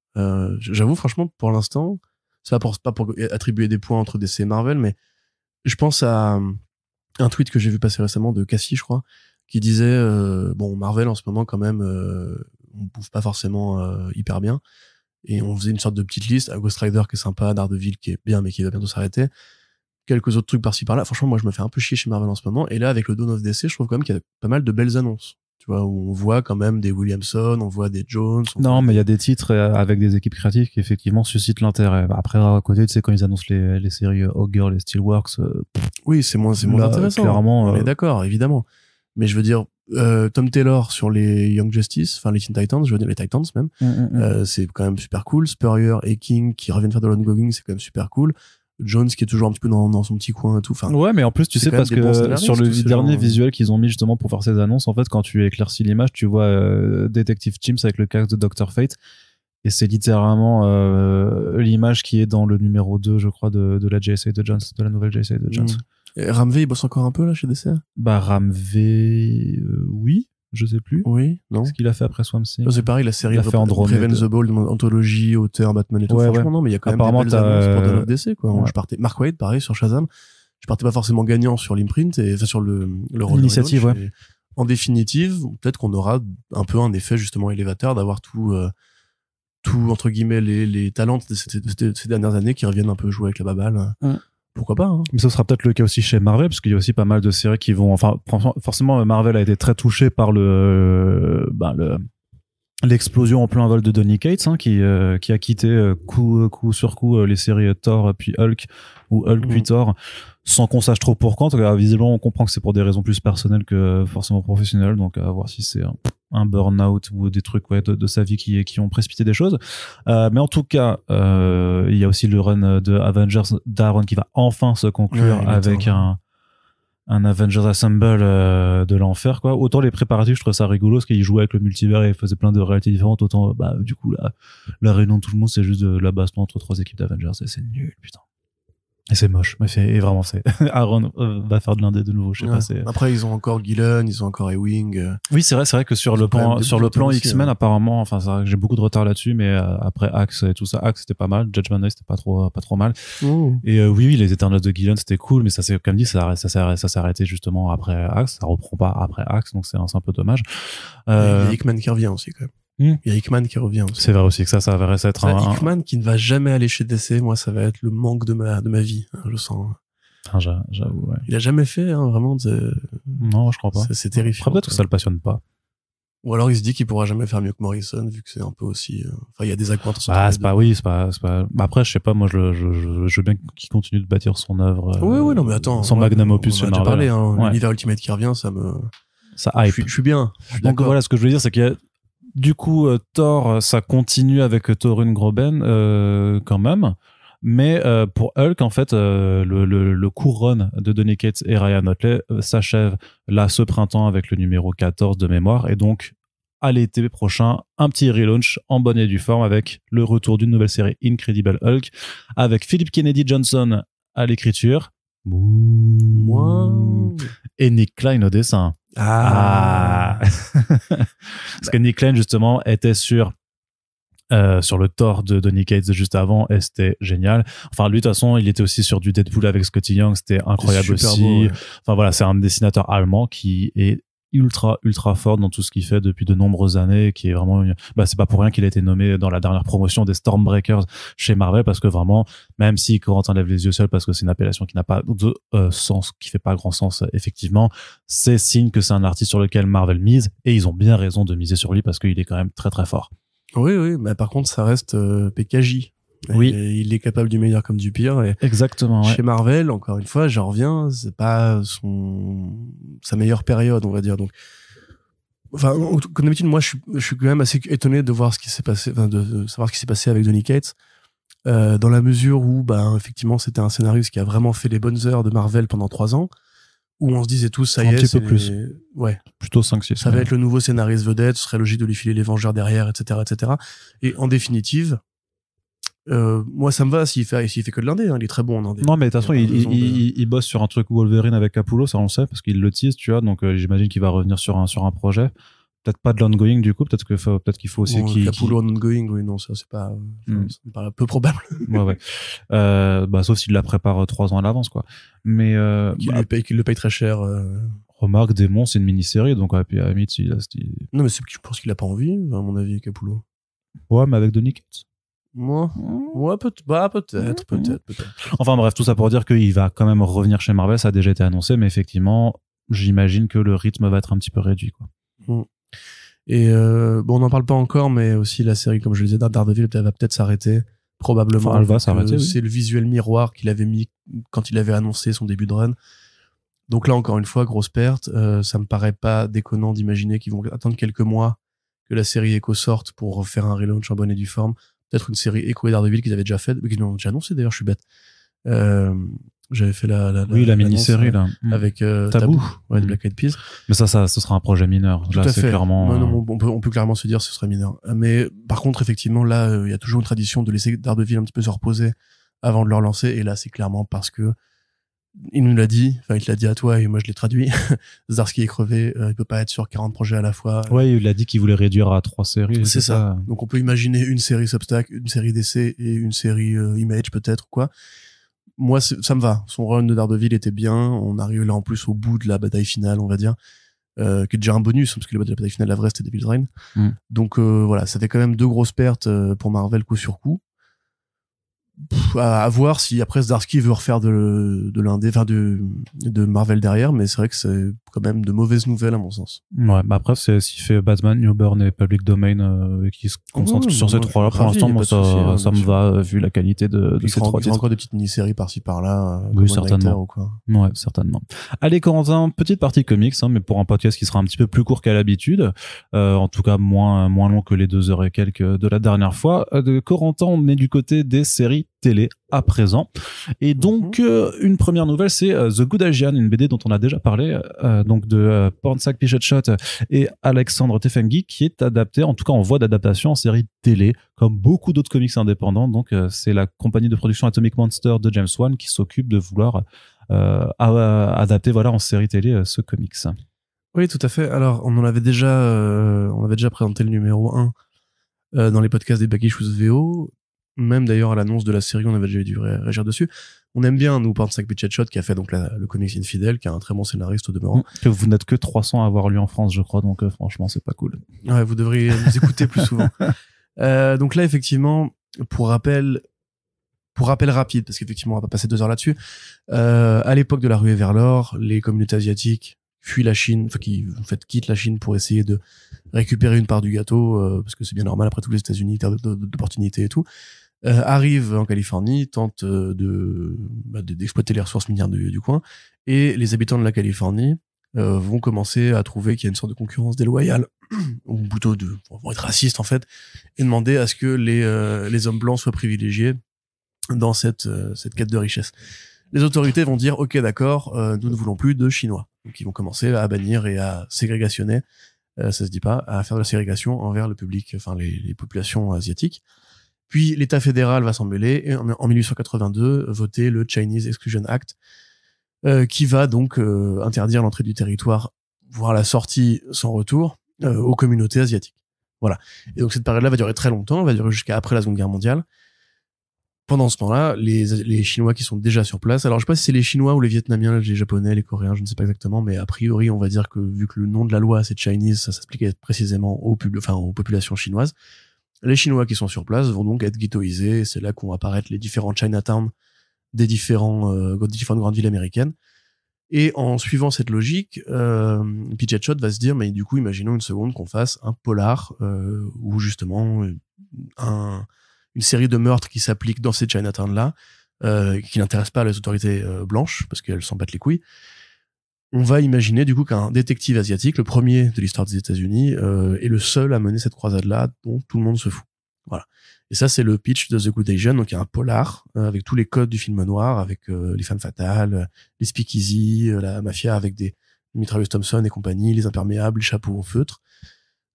J'avoue franchement pour l'instant c'est pas pour attribuer des points entre DC et Marvel mais je pense à un tweet que j'ai vu passer récemment de Cassie je crois qui disait bon Marvel en ce moment quand même on bouffe pas forcément hyper bien et on faisait une sorte de petite liste, Ghost Rider qui est sympa, Daredevil qui est bien mais qui va bientôt s'arrêter, quelques autres trucs par-ci par-là. Franchement moi je me fais un peu chier chez Marvel en ce moment et là avec le Dawn of DC je trouve quand même qu'il y a pas mal de belles annonces. Tu vois, où on voit quand même des Williamson, on voit des Jones. Non, mais il y a des titres avec des équipes créatives qui effectivement suscitent l'intérêt. Après, à côté, tu sais, quand ils annoncent les séries Hawkgirl et Steelworks. Oui, c'est moins intéressant. Clairement. On est d'accord, évidemment. Mais je veux dire, Tom Taylor sur les Young Justice, enfin les Teen Titans, je veux dire les Titans même, c'est quand même super cool. Spurrier et King qui reviennent faire de l'ongoing, c'est quand même super cool. Jones qui est toujours un petit peu dans son petit coin et tout. Enfin, ouais, mais en plus, tu sais, parce que sur le dernier visuel qu'ils ont mis justement pour faire ces annonces, en fait, quand tu éclaircis l'image, tu vois Detective Chimps avec le casque de Dr. Fate. Et c'est littéralement l'image qui est dans le numéro 2, je crois, de la JSA de Jones, de la nouvelle JSA de Jones. Et Ramvé, il bosse encore un peu là chez DC? Bah, Ramvé, oui. Je sais plus. Oui, non. Ce qu'il a fait après Swamp Thing. C'est pareil, la série Raven the Bold, anthologie, auteur, Batman et tout. Ouais, franchement, non, mais il y a quand même des belles annonces pour Dawn of DC, quoi. Ouais. Je partais, Mark Waid, pareil, sur Shazam. Je partais pas forcément gagnant sur l'imprint et, enfin, sur le rôle. L'initiative, ouais. En définitive, peut-être qu'on aura un peu un effet, justement, élévateur d'avoir tout, entre guillemets, les talents de ces dernières années qui reviennent un peu jouer avec la baballe. Pourquoi pas, hein. Mais ce sera peut-être le cas aussi chez Marvel, parce qu'il y a aussi pas mal de séries qui vont, enfin, forcément, Marvel a été très touché par l'explosion en plein vol de Donny Cates, hein, qui a quitté coup sur coup les séries Thor puis Hulk ou Hulk puis Thor, sans qu'on sache trop pourquoi. En tout cas, visiblement, on comprend que c'est pour des raisons plus personnelles que forcément professionnelles, donc à voir si c'est un burn-out ou des trucs de sa vie qui ont précipité des choses. Mais en tout cas, il y a aussi le run de Avengers d'Aaron qui va enfin se conclure avec un Avengers Assemble de l'enfer, quoi. Autant les préparatifs, je trouve ça rigolo parce qu'il jouait avec le multivers et faisait plein de réalités différentes, autant du coup la réunion de tout le monde c'est juste de la baston entre 3 équipes d'Avengers et c'est nul, putain. Et c'est moche. Et vraiment, c'est Aaron va faire de l'indé de nouveau. Je sais pas. Après, ils ont encore Gillen, ils ont encore Ewing. Oui, c'est vrai que sur le plan aussi, X-Men, apparemment, enfin, c'est vrai que j'ai beaucoup de retard là-dessus, mais après Axe et tout ça, Axe c'était pas mal, Judgment Day c'était pas trop mal. Et oui, les Eternals de Gillen c'était cool, mais ça c'est comme dit, ça s'est arrêté justement après Axe, ça reprend pas après Axe, donc c'est un peu dommage. Il y a Hickman qui revient aussi quand même. Il y a Hickman qui revient aussi. C'est vrai aussi que ça va être Hickman qui ne va jamais aller chez DC, moi ça va être le manque de ma vie, hein, je sens. J'avoue, ouais. Il a jamais fait vraiment Non, je crois pas. C'est terrifiant. Après, peut-être que ça le passionne pas. Ou alors il se dit qu'il pourra jamais faire mieux que Morrison vu que c'est un peu aussi enfin il y a des accointances. C'est pas après je sais pas, moi je veux bien qu'il continue de bâtir son œuvre. Oui, non mais attends. Son magnum opus chez Marvel. Parlé, hein, l'univers Ultimate qui revient, ça hype. Je suis bien. Donc voilà, ce que je veux dire c'est qu'il y a du coup Thor, ça continue avec Torunn Groben quand même. Mais pour Hulk, en fait, le court run de Donny Cates et Ryan Otley s'achève là ce printemps avec le numéro 14 de mémoire. Et donc, à l'été prochain, un petit relaunch en bonne et due forme avec le retour d'une nouvelle série Incredible Hulk, avec Philip Kennedy Johnson à l'écriture. Et Nick Klein au dessin. Parce que Nick Klein, justement, était sur le Thor de Donny Cates juste avant et c'était génial. Enfin lui de toute façon il était aussi sur du Deadpool avec Scotty Young, c'était incroyable aussi. Beau, ouais. Enfin voilà, c'est un dessinateur allemand qui est ultra fort dans tout ce qu'il fait depuis de nombreuses années, qui est vraiment c'est pas pour rien qu'il a été nommé dans la dernière promotion des Stormbreakers chez Marvel, parce que vraiment, même si Corentin lève les yeux seul parce que c'est une appellation qui n'a pas de sens, qui fait pas grand sens effectivement, c'est signe que c'est un artiste sur lequel Marvel mise, et ils ont bien raison de miser sur lui parce qu'il est quand même très fort. Oui, mais par contre, ça reste PKJ. Oui. Et il est capable du meilleur comme du pire. Et exactement. Ouais. Chez Marvel, encore une fois, j'en reviens, c'est pas sa meilleure période, on va dire. Donc, enfin, comme d'habitude, moi, je suis quand même assez étonné de voir ce qui s'est passé, enfin, de savoir ce qui s'est passé avec Donny Cates, dans la mesure où, effectivement, c'était un scénariste qui a vraiment fait les bonnes heures de Marvel pendant 3 ans. Où on se disait tous, ça y est, un petit peu plus. Ouais. Plutôt 5-6. Ça va être le nouveau scénariste vedette, ce serait logique de lui filer les Vengeurs derrière, etc., etc. Et en définitive, moi, ça me va s'il fait que de l'indé, hein, il est très bon en indé. Non, mais de toute façon, il bosse sur un truc Wolverine avec Capullo, ça on le sait, parce qu'il le tease, tu vois, donc j'imagine qu'il va revenir sur un projet. Peut-être pas de l'ongoing du coup, peut-être qu'il faut aussi Capullo en ongoing, oui, non, ça c'est pas, ça me paraît peu probable. Ouais. Sauf s'il la prépare 3 ans à l'avance, quoi. Mais qu'il le paye très cher. Remarque, Démon, c'est une mini-série, donc puis à Amit, non, mais je pense qu'il a pas envie, à mon avis, Capullo. Ouais, mais avec Donny Cates. Moi, ouais, peut-être. Enfin bref, tout ça pour dire qu'il va quand même revenir chez Marvel, ça a déjà été annoncé, mais effectivement, j'imagine que le rythme va être un petit peu réduit, quoi. Et on n'en parle pas encore, mais aussi la série, comme je le disais, Daredevil, elle va peut-être s'arrêter, probablement. Enfin, elle va s'arrêter. C'est le visuel miroir qu'il avait mis quand il avait annoncé son début de run. Donc là, encore une fois, grosse perte. Ça me paraît pas déconnant d'imaginer qu'ils vont attendre quelques mois que la série Echo sorte pour faire un relaunch en bonne et due forme. Peut-être une série Echo et Daredevil qu'ils avaient déjà fait, qu'ils ont déjà annoncé d'ailleurs, je suis bête. J'avais fait la mini-série là avec Tabou de Black Eyed Peas. Mais ça ce sera un projet mineur. Tout là à c'est fait. clairement non, on peut clairement se dire ce serait mineur. Mais par contre effectivement là il y a toujours une tradition de laisser Daredevil un petit peu se reposer avant de le relancer, et là c'est clairement parce que il nous l'a dit, enfin il te l'a dit à toi et moi je l'ai traduit. Zdarsky est crevé, il peut pas être sur 40 projets à la fois. Ouais, il a dit qu'il voulait réduire à 3 séries. C'est ça. Donc on peut imaginer une série Substack, une série DC et une série Image peut-être, quoi. Moi, ça me va. Son run de Daredevil était bien. On arrive là en plus au bout de la bataille finale, on va dire, qui est déjà un bonus, parce que la bataille finale, la vraie, c'était Devil's Reign. Donc voilà, ça fait quand même 2 grosses pertes pour Marvel coup sur coup. À voir si après Zdarsky veut refaire de l'indé, enfin de Marvel derrière, mais c'est vrai que c'est quand même de mauvaises nouvelles à mon sens. Ouais, après s'il fait Batman, New Burn et Public Domain et qui se concentre sur ces 3 là, pour l'instant moi ça me va vu la qualité de ces 3 titres. Encore des petites mini-séries par-ci par-là. Oui, certainement. Ou quoi. Ouais, certainement. Allez Corentin, petite partie comics, mais pour un podcast qui sera un petit peu plus court qu'à l'habitude, en tout cas moins long que les 2 heures et quelques de la dernière fois. Corentin, on est du côté des séries télé à présent. Et donc, une première nouvelle, c'est The Good Asian, une BD dont on a déjà parlé, donc de Pornsak Pichotshot et Alexandre Tefenkgi, qui est adapté, en tout cas en voie d'adaptation en série télé, comme beaucoup d'autres comics indépendants. Donc, c'est la compagnie de production Atomic Monster de James Wan qui s'occupe de vouloir adapter, voilà, en série télé ce comics. Oui, tout à fait. Alors, on avait déjà présenté le numéro 1 dans les podcasts des Back Issues VO. Même d'ailleurs à l'annonce de la série, on avait déjà dû réagir dessus. On aime bien, nous, Pornsak Pichotshot, qui a fait donc le comics Infidèle, qui est un très bon scénariste au demeurant. Que vous n'êtes que 300 à avoir lu en France, je crois, donc franchement, c'est pas cool. Ouais, vous devriez nous écouter plus souvent. Donc là, effectivement, pour rappel rapide, parce qu'effectivement, on va pas passer 2 heures là-dessus. À l'époque de la ruée vers l'or, les communautés asiatiques fuient la Chine, enfin qui en fait quittent la Chine pour essayer de récupérer une part du gâteau, parce que c'est bien normal après tous les États-Unis, terre d'opportunités et tout. Arrivent en Californie, tentent d'exploiter les ressources minières du coin, et les habitants de la Californie vont commencer à trouver qu'il y a une sorte de concurrence déloyale, ou plutôt vont être racistes en fait, et demander à ce que les hommes blancs soient privilégiés dans cette quête de richesse. Les autorités vont dire ok d'accord, nous ne voulons plus de Chinois, donc ils vont commencer à bannir et à ségrégationner, ça se dit pas, à faire de la ségrégation envers le public, enfin les populations asiatiques. Puis l'État fédéral va s'en mêler et en 1882 voter le Chinese Exclusion Act, qui va donc interdire l'entrée du territoire, voire la sortie sans retour, aux communautés asiatiques. Voilà. Et donc cette période-là va durer très longtemps, va durer jusqu'à après la Seconde Guerre mondiale. Pendant ce temps-là, les Chinois qui sont déjà sur place, alors je sais pas si c'est les Chinois ou les Vietnamiens, les Japonais, les Coréens, je ne sais pas exactement, mais a priori on va dire que vu que le nom de la loi c'est Chinese, ça s'applique précisément aux populations chinoises. Les Chinois qui sont sur place vont donc être ghettoisés, c'est là qu'ont apparaître les différents Chinatown des différentes grandes villes américaines. Et en suivant cette logique, Pichotshot va se dire, mais du coup, imaginons une seconde qu'on fasse un polar où justement une série de meurtres qui s'appliquent dans ces Chinatown-là, qui n'intéressent pas les autorités blanches, parce qu'elles s'en battent les couilles. On va imaginer du coup qu'un détective asiatique, le premier de l'histoire des États-Unis, est le seul à mener cette croisade-là dont tout le monde se fout. Voilà. Et ça, c'est le pitch de The Good Asian. Donc, il y a un polar avec tous les codes du film noir, avec les femmes fatales, les speakeasy, la mafia avec des mitrailleuses Thompson et compagnie, les imperméables, les chapeaux en feutre.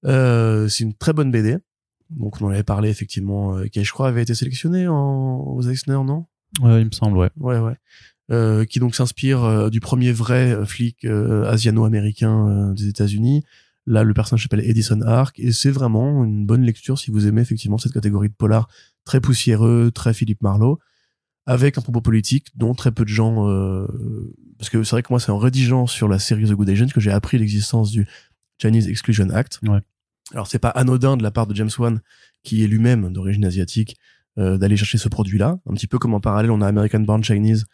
C'est une très bonne BD. Donc, on en avait parlé effectivement, qui je crois avait été sélectionné aux Eisner, non? Ouais, il me semble, ouais. Ouais. Qui donc s'inspire du premier vrai flic asiano-américain des États-Unis. Là, le personnage s'appelle Edison Arc, et c'est vraiment une bonne lecture si vous aimez effectivement cette catégorie de polar très poussiéreux, très Philippe Marlowe, avec un propos politique dont très peu de gens... parce que c'est vrai que moi, c'est en rédigeant sur la série The Good Asian que j'ai appris l'existence du Chinese Exclusion Act. Ouais. Alors, c'est pas anodin de la part de James Wan, qui est lui-même d'origine asiatique, d'aller chercher ce produit-là. Un petit peu comme en parallèle, on a American Born Chinese,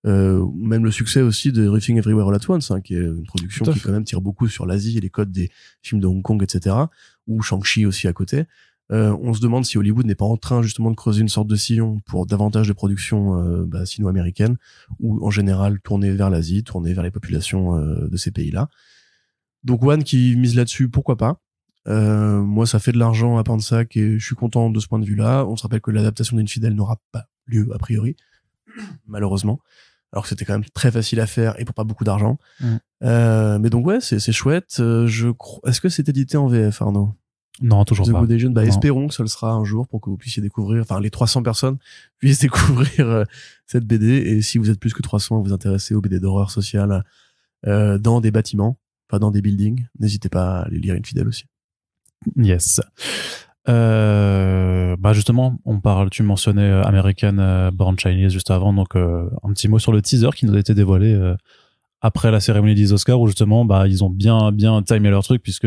même le succès aussi de Everything Everywhere All at Once, qui est une production qui quand même tire beaucoup sur l'Asie et les codes des films de Hong Kong, etc. Ou Shang-Chi aussi à côté. On se demande si Hollywood n'est pas en train justement de creuser une sorte de sillon pour davantage de productions sino-américaines, ou en général tourner vers l'Asie, tourner vers les populations de ces pays-là. Donc One qui mise là-dessus, pourquoi pas. Moi, ça fait de l'argent à Pornsak et je suis content de ce point de vue-là. On se rappelle que l'adaptation d'Infidèle n'aura pas lieu a priori, malheureusement. Alors que c'était quand même très facile à faire et pour pas beaucoup d'argent. Mais donc ouais, c'est chouette. Est-ce que c'est édité en VF, Arnaud? Non, toujours The pas. Good Asian, espérons que ça le sera un jour pour que vous puissiez découvrir, enfin les 300 personnes puissent découvrir cette BD. Et si vous êtes plus que 300 à vous intéresser aux BD d'horreur sociale dans des bâtiments, pas dans des buildings, n'hésitez pas à aller lire Infidèle aussi. Yes. Justement, tu mentionnais American Born Chinese juste avant, donc un petit mot sur le teaser qui nous a été dévoilé après la cérémonie des Oscars, où justement ils ont bien timé leur truc, puisque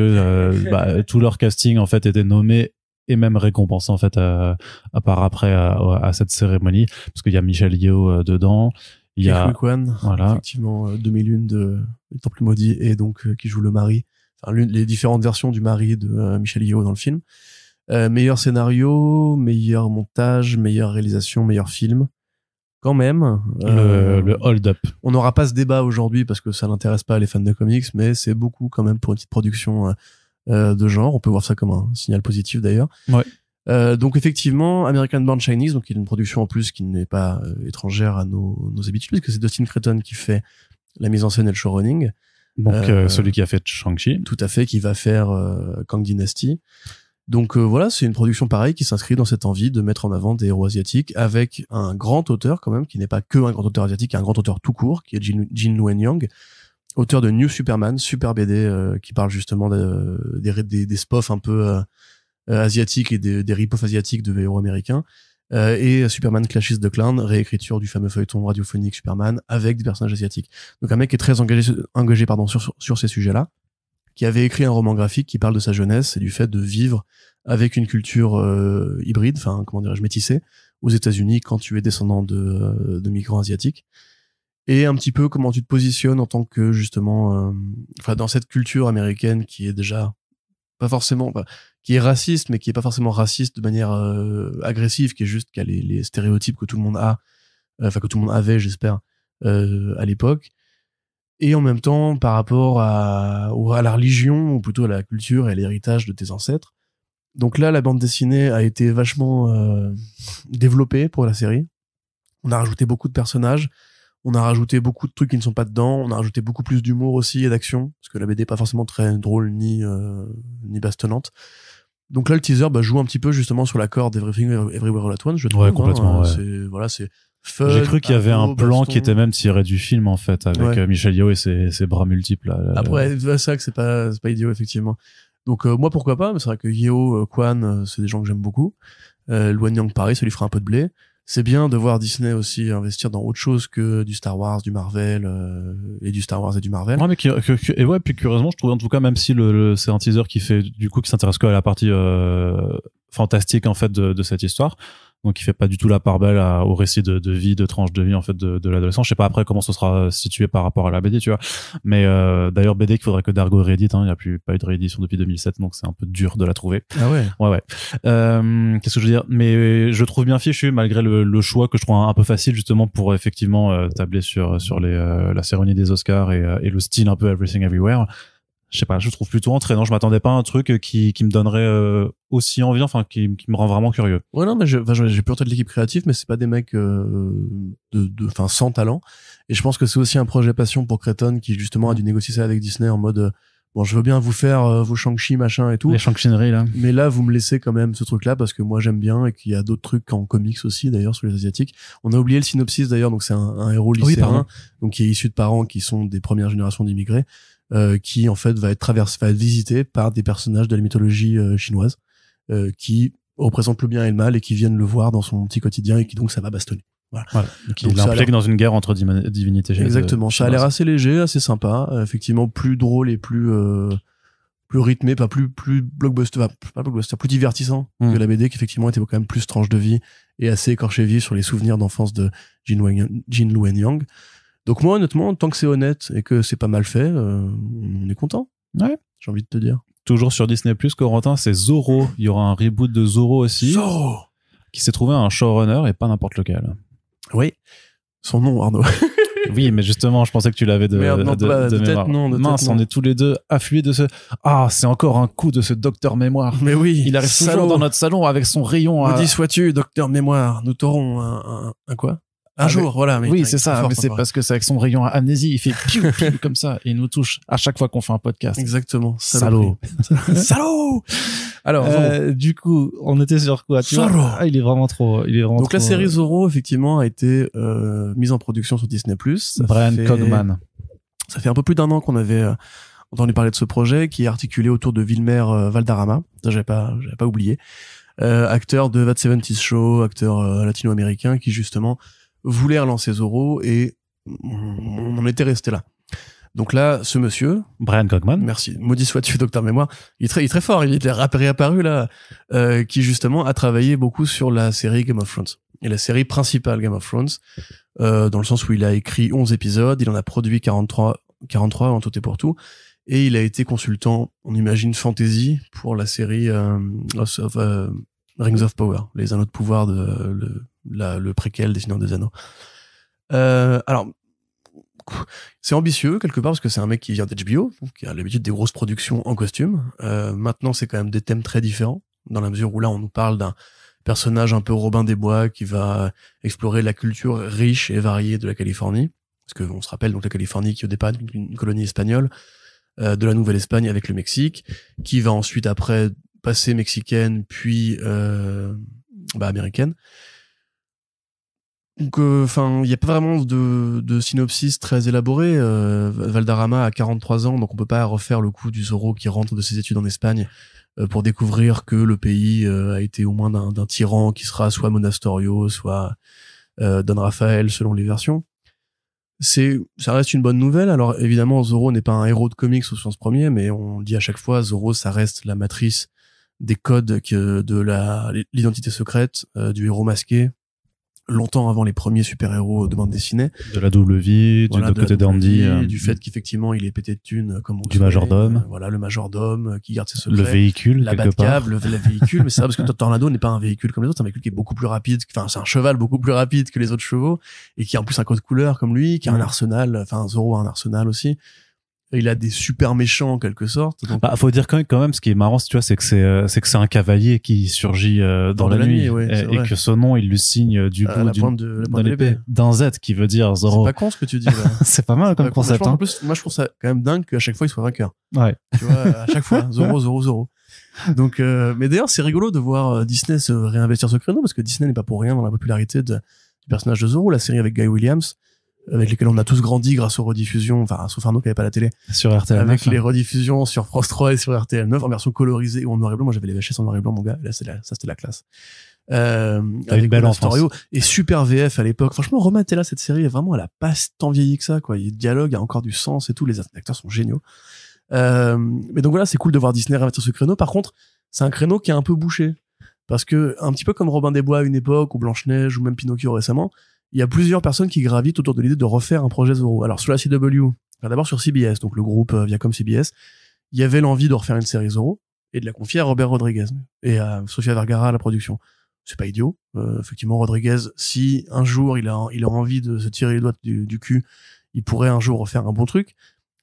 tout leur casting en fait était nommé et même récompensé en fait à part après à cette cérémonie, parce qu'il y a Michelle Yeoh dedans, il y a Kwan, voilà, effectivement 2001 de Le Temple Maudit, et donc qui joue le mari, enfin les différentes versions du mari de Michelle Yeoh dans le film. Meilleur scénario, meilleur montage, meilleure réalisation, meilleur film. Quand même. Le hold-up. On n'aura pas ce débat aujourd'hui parce que ça n'intéresse pas les fans de comics, mais c'est beaucoup quand même pour une petite production de genre. On peut voir ça comme un signal positif d'ailleurs. Ouais. Donc effectivement, American Born Chinese, donc il y a une production en plus qui n'est pas étrangère à nos habitudes, puisque c'est Dustin Creighton qui fait la mise en scène et le showrunning. Donc celui qui a fait Shang-Chi. Tout à fait, qui va faire Kang Dynasty. Donc voilà, c'est une production pareille qui s'inscrit dans cette envie de mettre en avant des héros asiatiques avec un grand auteur quand même, qui n'est pas que un grand auteur asiatique, un grand auteur tout court, qui est Jin Luen Yang, auteur de New Superman, super BD qui parle justement des spoofs un peu asiatiques et des rip-offs asiatiques de héros américains. Et Superman Clashes the Clown, réécriture du fameux feuilleton radiophonique Superman avec des personnages asiatiques. Donc un mec qui est très engagé sur ces sujets-là, qui avait écrit un roman graphique qui parle de sa jeunesse et du fait de vivre avec une culture hybride, enfin comment dirais-je, métissée, aux États-Unis quand tu es descendant de migrants asiatiques. Et un petit peu comment tu te positionnes en tant que justement, dans cette culture américaine qui est déjà pas forcément, qui est raciste, mais qui est pas forcément raciste de manière agressive, qui est juste qu'il y a les stéréotypes que tout le monde a, que tout le monde avait, j'espère, à l'époque. Et en même temps, par rapport à la religion, ou plutôt à la culture et à l'héritage de tes ancêtres. Donc là, la bande dessinée a été vachement développée pour la série. On a rajouté beaucoup de personnages, on a rajouté beaucoup de trucs qui ne sont pas dedans, on a rajouté beaucoup plus d'humour aussi et d'action, parce que la BD est pas forcément très drôle ni bastonnante. Donc là, le teaser joue un petit peu justement sur la corde d'Everything Everywhere All at Once, je trouve. Ouais, complètement. C'est fun. J'ai cru qu'il y avait un plan baston. qui était même tiré du film en fait, avec Michelle Yeoh et ses bras multiples. Là. Après, c'est vrai que c'est pas idiot effectivement. Donc moi pourquoi pas, mais c'est vrai que Yeoh, Kwan, c'est des gens que j'aime beaucoup. Luen Yang pareil, ça lui fera un peu de blé. C'est bien de voir Disney aussi investir dans autre chose que du Star Wars, du Marvel et du Star Wars et du Marvel. Ouais, mais puis curieusement, je trouve en tout cas, même si c'est un teaser qui s'intéresse que à la partie fantastique en fait de cette histoire. Donc il fait pas du tout la part belle au récit de vie, de tranche de vie en fait de l'adolescent. Je sais pas après comment ce sera situé par rapport à la BD, tu vois. Mais d'ailleurs BD qu'il faudrait que Dargo réédite, hein, il y a pas eu de réédition depuis 2007, donc c'est un peu dur de la trouver. Ah ouais. Ouais. Qu'est-ce que je veux dire? Mais je trouve bien fichu malgré le choix que je trouve un peu facile justement pour effectivement tabler sur la cérémonie des Oscars et le style un peu Everything Everywhere. Je sais pas, je trouve plutôt entraînant. Je m'attendais pas à un truc qui me donnerait aussi envie, enfin qui me rend vraiment curieux. Ouais, non, mais j'ai pu en tête l'équipe créative, mais c'est pas des mecs sans talent. Et je pense que c'est aussi un projet passion pour Creighton qui justement a dû négocier ça avec Disney en mode bon, je veux bien vous faire vos Shang-Chi machin et tout. Les Shang-Chineries là. Mais là, vous me laissez quand même ce truc-là parce que moi j'aime bien et qu'il y a d'autres trucs en comics aussi d'ailleurs sur les asiatiques. On a oublié le synopsis d'ailleurs, donc c'est un héros lycéen, donc qui est issu de parents qui sont des premières générations d'immigrés. Qui en fait va être visité par des personnages de la mythologie chinoise qui représentent le bien et le mal et qui viennent le voir dans son petit quotidien et qui donc ça va bastonner. Voilà. Donc il l'implique dans une guerre entre divinités. Exactement. Ça a l'air assez léger, assez sympa, effectivement plus drôle et plus rythmé, pas plus blockbuster, pas blockbuster, plus divertissant que la BD qui effectivement était quand même plus tranche de vie et assez écorché vif sur les souvenirs d'enfance de Jin Luen Yang. Donc moi, honnêtement, tant que c'est honnête et que c'est pas mal fait, on est content. Ouais. J'ai envie de te dire. Toujours sur Disney+, Corentin, c'est Zorro. Il y aura un reboot de Zorro aussi. Zorro! Qui s'est trouvé un showrunner et pas n'importe lequel. Oui. Son nom, Arnaud. Oui, mais justement, je pensais que tu l'avais de mémoire. Mince, on est tous les deux afflués de ce... Ah, c'est encore un coup de ce docteur mémoire. Mais oui. Il arrive toujours dans notre salon avec son rayon à... Maudit sois-tu, docteur mémoire. Nous t'aurons un quoi? Un jour, voilà. Mais oui, c'est ça. Mais c'est parce que c'est avec son rayon à amnésie, il fait piou, piou, comme ça, et il nous touche à chaque fois qu'on fait un podcast. Exactement. Salaud. Salaud. Alors, du coup, on était sur quoi? Tu vois, il est vraiment trop. Donc la série Zorro, effectivement, a été mise en production sur Disney+. Brian Cogman. Ça fait un peu plus d'un an qu'on avait entendu parler de ce projet, qui est articulé autour de Wilmer Valderrama. Ça, j'avais pas oublié. Acteur de That 70's Show, acteur latino-américain, qui justement voulait relancer Zorro et on en était resté là. Donc là, ce monsieur, Brian Cogman, merci, maudit sois-tu, docteur mémoire, il est très fort, il est réapparu là, qui justement a travaillé beaucoup sur la série Game of Thrones et la série principale Game of Thrones, dans le sens où il a écrit 11 épisodes, il en a produit 43 en tout et pour tout, et il a été consultant, on imagine fantasy pour la série Rings of Power, les Anneaux de pouvoir le préquel des Seigneurs des Anneaux. Alors, c'est ambitieux quelque part parce que c'est un mec qui vient d'HBO, qui a l'habitude des grosses productions en costume. Maintenant, c'est quand même des thèmes très différents. dans la mesure où là, on nous parle d'un personnage un peu Robin des Bois qui va explorer la culture riche et variée de la Californie. Parce qu'on se rappelle donc la Californie qui au départ est une colonie espagnole, de la Nouvelle-Espagne avec le Mexique, qui va ensuite après passer mexicaine puis américaine. Donc il y a pas vraiment de synopsis très élaboré. Valderrama a 43 ans, donc on peut pas refaire le coup du Zorro qui rentre de ses études en Espagne pour découvrir que le pays a été au moins d'un tyran qui sera soit Monasterio, soit Don Rafael selon les versions. Ça reste une bonne nouvelle. Alors évidemment, Zorro n'est pas un héros de comics au sens premier, mais on le dit à chaque fois, Zorro, ça reste la matrice des codes de l'identité secrète du héros masqué, longtemps avant les premiers super-héros de bande dessinée. De la double vie, du côté d'Andy. Du fait qu'effectivement, il est pété de thunes, comme du majordome. Voilà, le majordome qui garde ses secrets. Le véhicule, la Batcave, le véhicule. Mais c'est ça, parce que Tornado n'est pas un véhicule comme les autres, c'est un véhicule qui est beaucoup plus rapide. Enfin, c'est un cheval beaucoup plus rapide que les autres chevaux, et qui a en plus un code couleur comme lui, qui a un arsenal. Enfin, Zorro a un arsenal aussi. Il a des super méchants en quelque sorte. Donc... faut dire quand même, ce qui est marrant, tu vois, c'est que c'est un cavalier qui surgit dans la nuit, et que son nom, il le signe du bout de l'épée d'un Z, qui veut dire Zorro. C'est pas con ce que tu dis là. C'est pas mal comme concept. En plus, moi je trouve ça quand même dingue qu'à chaque fois il soit vainqueur. Ouais. Tu vois, à chaque fois, Zorro. Donc, mais d'ailleurs, c'est rigolo de voir Disney se réinvestir ce créneau, parce que Disney n'est pas pour rien dans la popularité du personnage de Zorro. La série avec Guy Williams, avec lesquels on a tous grandi grâce aux rediffusions, enfin sauf Arnaud qui avait pas la télé, sur RTL9, avec les rediffusions sur France 3 et sur RTL9 en version colorisée ou en noir et blanc. Moi j'avais les VHS en noir et blanc, mon gars, là c'était la classe. Avec une belle enfance et super VF à l'époque. Franchement, remettez là cette série, vraiment elle a pas tant vieilli que ça, quoi. Il y a dialogue, il y a encore du sens et tout, les acteurs sont géniaux. Mais donc voilà, c'est cool de voir Disney réinvestir ce créneau. Par contre, c'est un créneau qui est un peu bouché, parce que un petit peu comme Robin des Bois à une époque, ou Blanche-Neige, ou même Pinocchio récemment, il y a plusieurs personnes qui gravitent autour de l'idée de refaire un projet Zorro. Alors sur la CW, d'abord sur CBS, donc le groupe Viacom CBS, il y avait l'envie de refaire une série Zorro et de la confier à Robert Rodriguez et à Sofia Vergara à la production. C'est pas idiot. Effectivement, Rodriguez, si un jour il a envie de se tirer les doigts du cul, il pourrait un jour refaire un bon truc.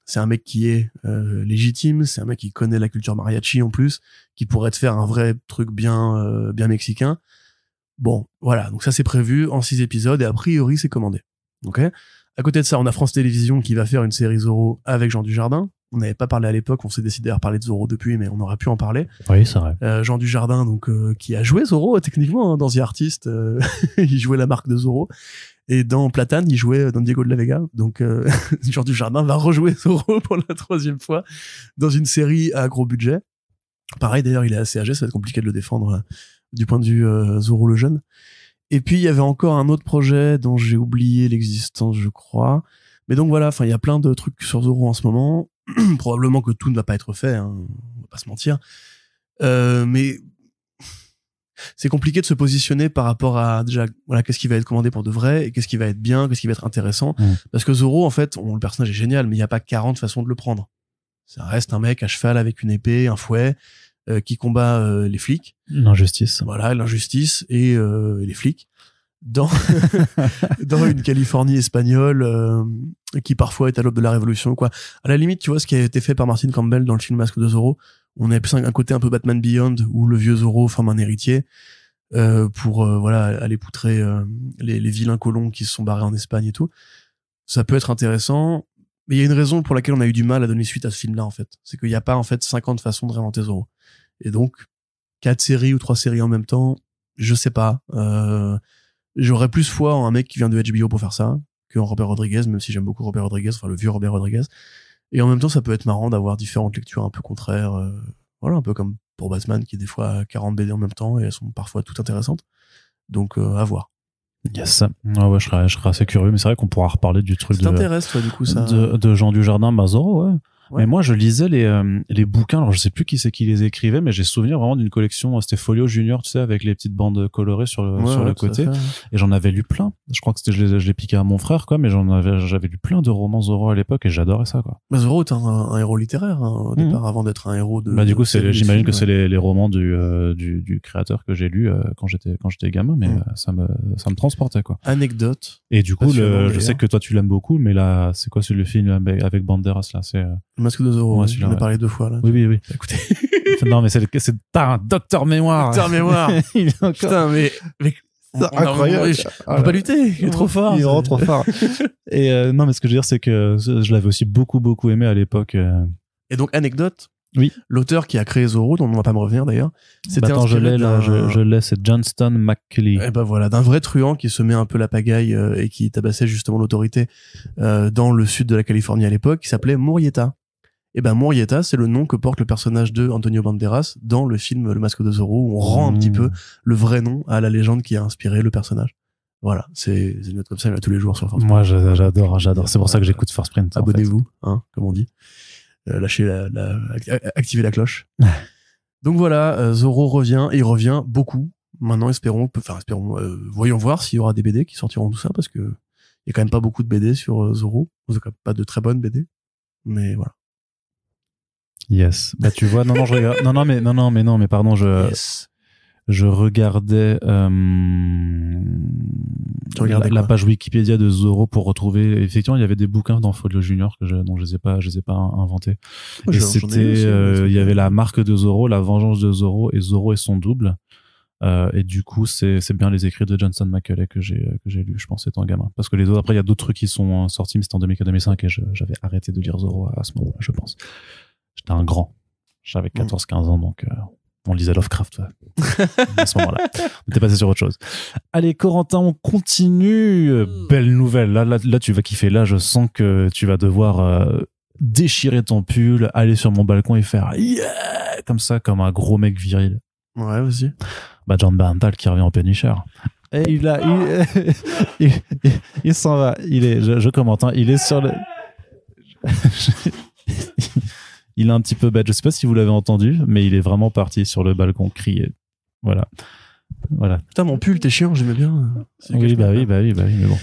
C'est un mec qui est légitime, c'est un mec qui connaît la culture mariachi en plus, qui pourrait te faire un vrai truc bien mexicain. Bon, voilà, donc ça c'est prévu en 6 épisodes et a priori c'est commandé. Ok. À côté de ça, on a France Télévisions qui va faire une série Zorro avec Jean Dujardin. On n'avait pas parlé à l'époque, on s'est décidé à reparler de Zorro depuis, mais on aurait pu en parler. Oui, c'est vrai. Jean Dujardin, donc qui a joué Zorro techniquement dans The Artist, il jouait la marque de Zorro. Et dans Platane, il jouait Don Diego de la Vega. Donc Jean Dujardin va rejouer Zorro pour la 3e fois dans une série à gros budget. Pareil, d'ailleurs, il est assez âgé, ça va être compliqué de le défendre du point de vue Zorro le jeune. Et puis il y avait encore un autre projet dont j'ai oublié l'existence, je crois. Mais donc voilà, enfin il y a plein de trucs sur Zorro en ce moment. Probablement que tout ne va pas être fait, hein, on va pas se mentir. Mais c'est compliqué de se positionner par rapport à déjà voilà qu'est-ce qui va être commandé pour de vrai et qu'est-ce qui va être bien, qu'est-ce qui va être intéressant. Parce que Zorro en fait, le personnage est génial, mais il y a pas 40 façons de le prendre. Ça reste un mec à cheval avec une épée, un fouet, qui combat les flics. L'injustice. Voilà, l'injustice et les flics. Dans une Californie espagnole qui parfois est à l'aube de la révolution, quoi. À la limite, tu vois, ce qui a été fait par Martin Campbell dans le film Masque de Zorro, on a plus un côté un peu Batman Beyond où le vieux Zorro forme un héritier pour voilà aller poutrer les vilains colons qui se sont barrés en Espagne et tout. Ça peut être intéressant. Mais il y a une raison pour laquelle on a eu du mal à donner suite à ce film-là, en fait. C'est qu'il n'y a pas, en fait, 50 façons de réinventer Zorro. Et donc, 4 séries ou 3 séries en même temps, je sais pas. J'aurais plus foi en un mec qui vient de HBO pour faire ça, qu'en Robert Rodriguez, même si j'aime beaucoup Robert Rodriguez, enfin, le vieux Robert Rodriguez. Et en même temps, ça peut être marrant d'avoir différentes lectures un peu contraires. Voilà, un peu comme pour Batman, qui est des fois 40 BD en même temps, et elles sont parfois toutes intéressantes. Donc, à voir. Yes. Ah ouais, je serais assez curieux, mais c'est vrai qu'on pourra reparler du truc ça t'intéresse, toi, du coup, ça? De Jean Dujardin, Zorro, ouais. Ouais. Mais moi, je lisais les bouquins. Alors, je sais plus qui c'est qui les écrivait, mais j'ai souvenir vraiment d'une collection. C'était Folio Junior, tu sais, avec les petites bandes colorées sur le côté. Et j'en avais lu plein. Je crois que je l'ai piqué à mon frère, quoi, mais j'avais lu plein de romans Zorro à l'époque et j'adorais ça, quoi. Zorro est un héros littéraire, hein, au départ, avant d'être un héros de. Du coup, j'imagine que c'est les romans du créateur que j'ai lu quand j'étais gamin, mais ça me transportait, quoi. Anecdote. Et du coup, je sais que toi tu l'aimes beaucoup, mais là, c'est quoi le film avec Banderas, là? C'est Le Masque de Zorro, ouais, j'en ai parlé 2 fois, là. Oui. Écoutez. Non, mais t'as un docteur mémoire. Docteur mémoire. Il est encore... Putain, mais incroyable. On peut pas lutter. Il est trop fort. Il est vraiment trop fort. Et non, mais ce que je veux dire, c'est que je l'avais aussi beaucoup aimé à l'époque. Et donc, anecdote. Oui. L'auteur qui a créé Zorro, dont on va pas me revenir d'ailleurs, c'était attends, je l'ai, c'est Johnston McCulley. Et ben voilà, d'un vrai truand qui se met un peu la pagaille et qui tabassait justement l'autorité dans le sud de la Californie à l'époque, qui s'appelait Murrieta. Et ben Murrieta, c'est le nom que porte le personnage de Antonio Banderas dans le film Le Masque de Zorro, où on rend un petit peu le vrai nom à la légende qui a inspiré le personnage. Voilà, c'est une note comme ça, il y en a tous les jours sur Force Print. Moi, j'adore. C'est pour ça que j'écoute Force Print. Abonnez-vous, hein, comme on dit. Lâchez activez la cloche. Donc voilà, Zorro revient, et il revient beaucoup. Maintenant, voyons voir s'il y aura des BD qui sortiront tout ça, parce que il y a quand même pas beaucoup de BD sur Zorro. En tout cas, pas de très bonnes BD. Mais voilà. Yes. Bah, tu vois, je regarde. Non, mais pardon, je regardais la page Wikipédia de Zorro pour retrouver. Effectivement, il y avait des bouquins dans Folio Junior dont je les ai pas inventés. Ouais, et c'était, il y avait la marque de Zorro, la vengeance de Zorro et Zorro et son double. Et du coup, c'est bien les écrits de Johnston McCulley que j'ai lu, je pense, étant gamin. Parce que les autres, après, il y a d'autres trucs qui sont sortis, mais c'était en 2004-2005 et j'avais arrêté de lire Zorro à ce moment-là, je pense. J'étais un grand. J'avais 14-15 ans, donc on lisait Lovecraft à ce moment-là. On était passé sur autre chose. Allez, Corentin, on continue. Belle nouvelle. Là, tu vas kiffer. Là, je sens que tu vas devoir déchirer ton pull, aller sur mon balcon et faire yeah comme ça, comme un gros mec viril. Ouais, vas-y. Bah, John Bernthal qui revient en Punisher. Et il s'en va. Je commente, hein, il est sur le... Il est un petit peu bête. Je sais pas si vous l'avez entendu, mais il est vraiment parti sur le balcon crier. Voilà. Putain, mon pull, t'es chiant, j'aimais bien. Oui, mais bon.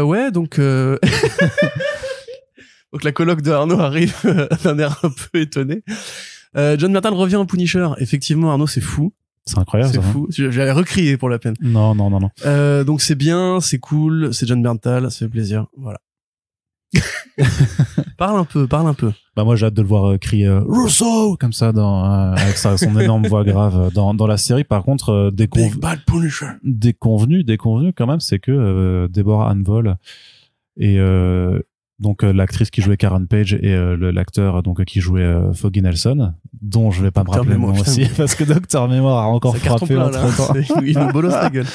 Ouais, donc donc la coloc de Arnaud arrive d'un air un peu étonné. John Bernthal revient en Punisher. Effectivement, Arnaud, c'est fou. C'est incroyable. C'est fou. J'allais recrier pour la peine. Non. Donc c'est bien, c'est cool, c'est John Bernthal, ça fait plaisir. Voilà. Parle un peu. Bah moi j'ai hâte de le voir crier Russo comme ça avec son énorme voix grave dans la série. Par contre Big Bad Punisher. Déconvenu quand même, c'est que Deborah Ann Voll et donc l'actrice qui jouait Karen Page et l'acteur donc qui jouait Foggy Nelson, dont je vais pas me rappeler le nom aussi parce que Docteur Mémoire a encore frappé entre temps. Il me bolosse la gueule.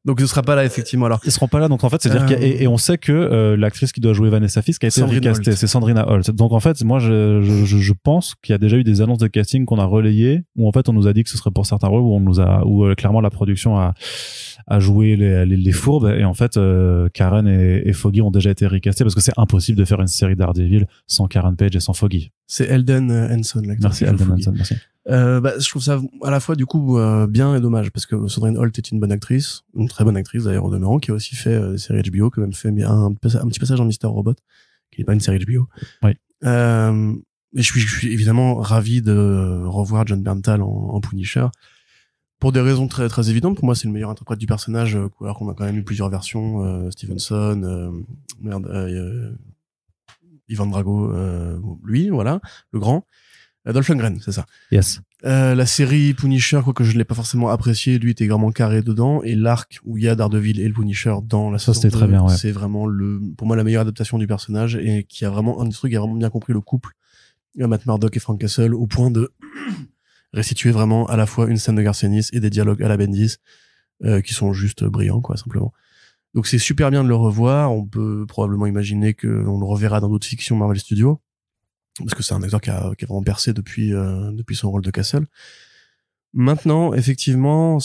Donc il ne sera pas là effectivement alors. Ils seront pas là, donc en fait c'est-à-dire et on sait que l'actrice qui doit jouer Vanessa Fisk a été recastée, c'est Sandrina Holt. Donc en fait moi je pense qu'il y a déjà eu des annonces de casting qu'on a relayées où en fait on nous a dit que ce serait pour certains rôles où clairement la production a joué les fourbes et en fait Karen et Foggy ont déjà été recastés parce que c'est impossible de faire une série Daredevil sans Karen Page et sans Foggy. C'est Eldon Henson l'acteur. Merci Eldon Henson, merci. Je trouve ça à la fois du coup bien et dommage parce que Sandrine Holt est une bonne actrice, une très bonne actrice d'ailleurs au demeurant, qui a aussi fait des séries HBO, qui a même fait un petit passage dans Mr. Robot, qui n'est pas une série HBO. Oui. Et je suis évidemment ravi de revoir John Bernthal en Punisher pour des raisons très évidentes. Pour moi, c'est le meilleur interprète du personnage, alors qu'on a quand même eu plusieurs versions, Stevenson, Ivan Drago, lui, voilà, le grand. Dolph Lundgren, c'est ça. Yes. La série Punisher, quoique je ne l'ai pas forcément apprécié, lui était vraiment carré dedans, et l'arc où il y a Daredevil et le Punisher dans la saison 2, très bien, ouais. c'est vraiment pour moi la meilleure adaptation du personnage, et qui a vraiment un des trucs qui a vraiment bien compris le couple Matt Murdock et Frank Castle, au point de restituer vraiment à la fois une scène de Garth Ennis et des dialogues à la Bendis qui sont juste brillants, quoi, simplement. Donc c'est super bien de le revoir. On peut probablement imaginer qu'on le reverra dans d'autres fictions Marvel Studios, parce que c'est un acteur qui a vraiment percé depuis son rôle de Castle. Maintenant, effectivement,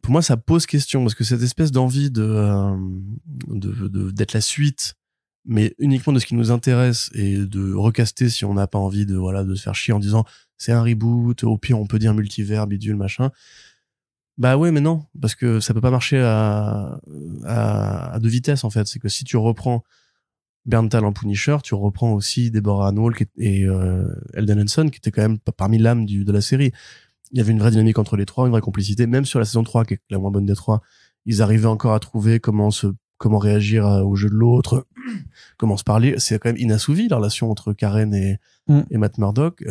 pour moi, ça pose question, parce que cette espèce d'envie d'être la suite, mais uniquement de ce qui nous intéresse, et de recaster si on n'a pas envie de se faire chier en disant c'est un reboot, au pire on peut dire multivers, bidule, machin. Bah ouais, mais non, parce que ça peut pas marcher à deux vitesses, en fait. C'est que si tu reprends Bernthal en Punisher, tu reprends aussi Deborah Ann Woll et Eldon Henson, qui était quand même parmi l'âme de la série. Il y avait une vraie dynamique entre les trois, une vraie complicité. Même sur la saison 3, qui est la moins bonne des trois, ils arrivaient encore à trouver comment réagir au jeu de l'autre, comment se parler. C'est quand même inassouvi, la relation entre Karen et Matt Murdock.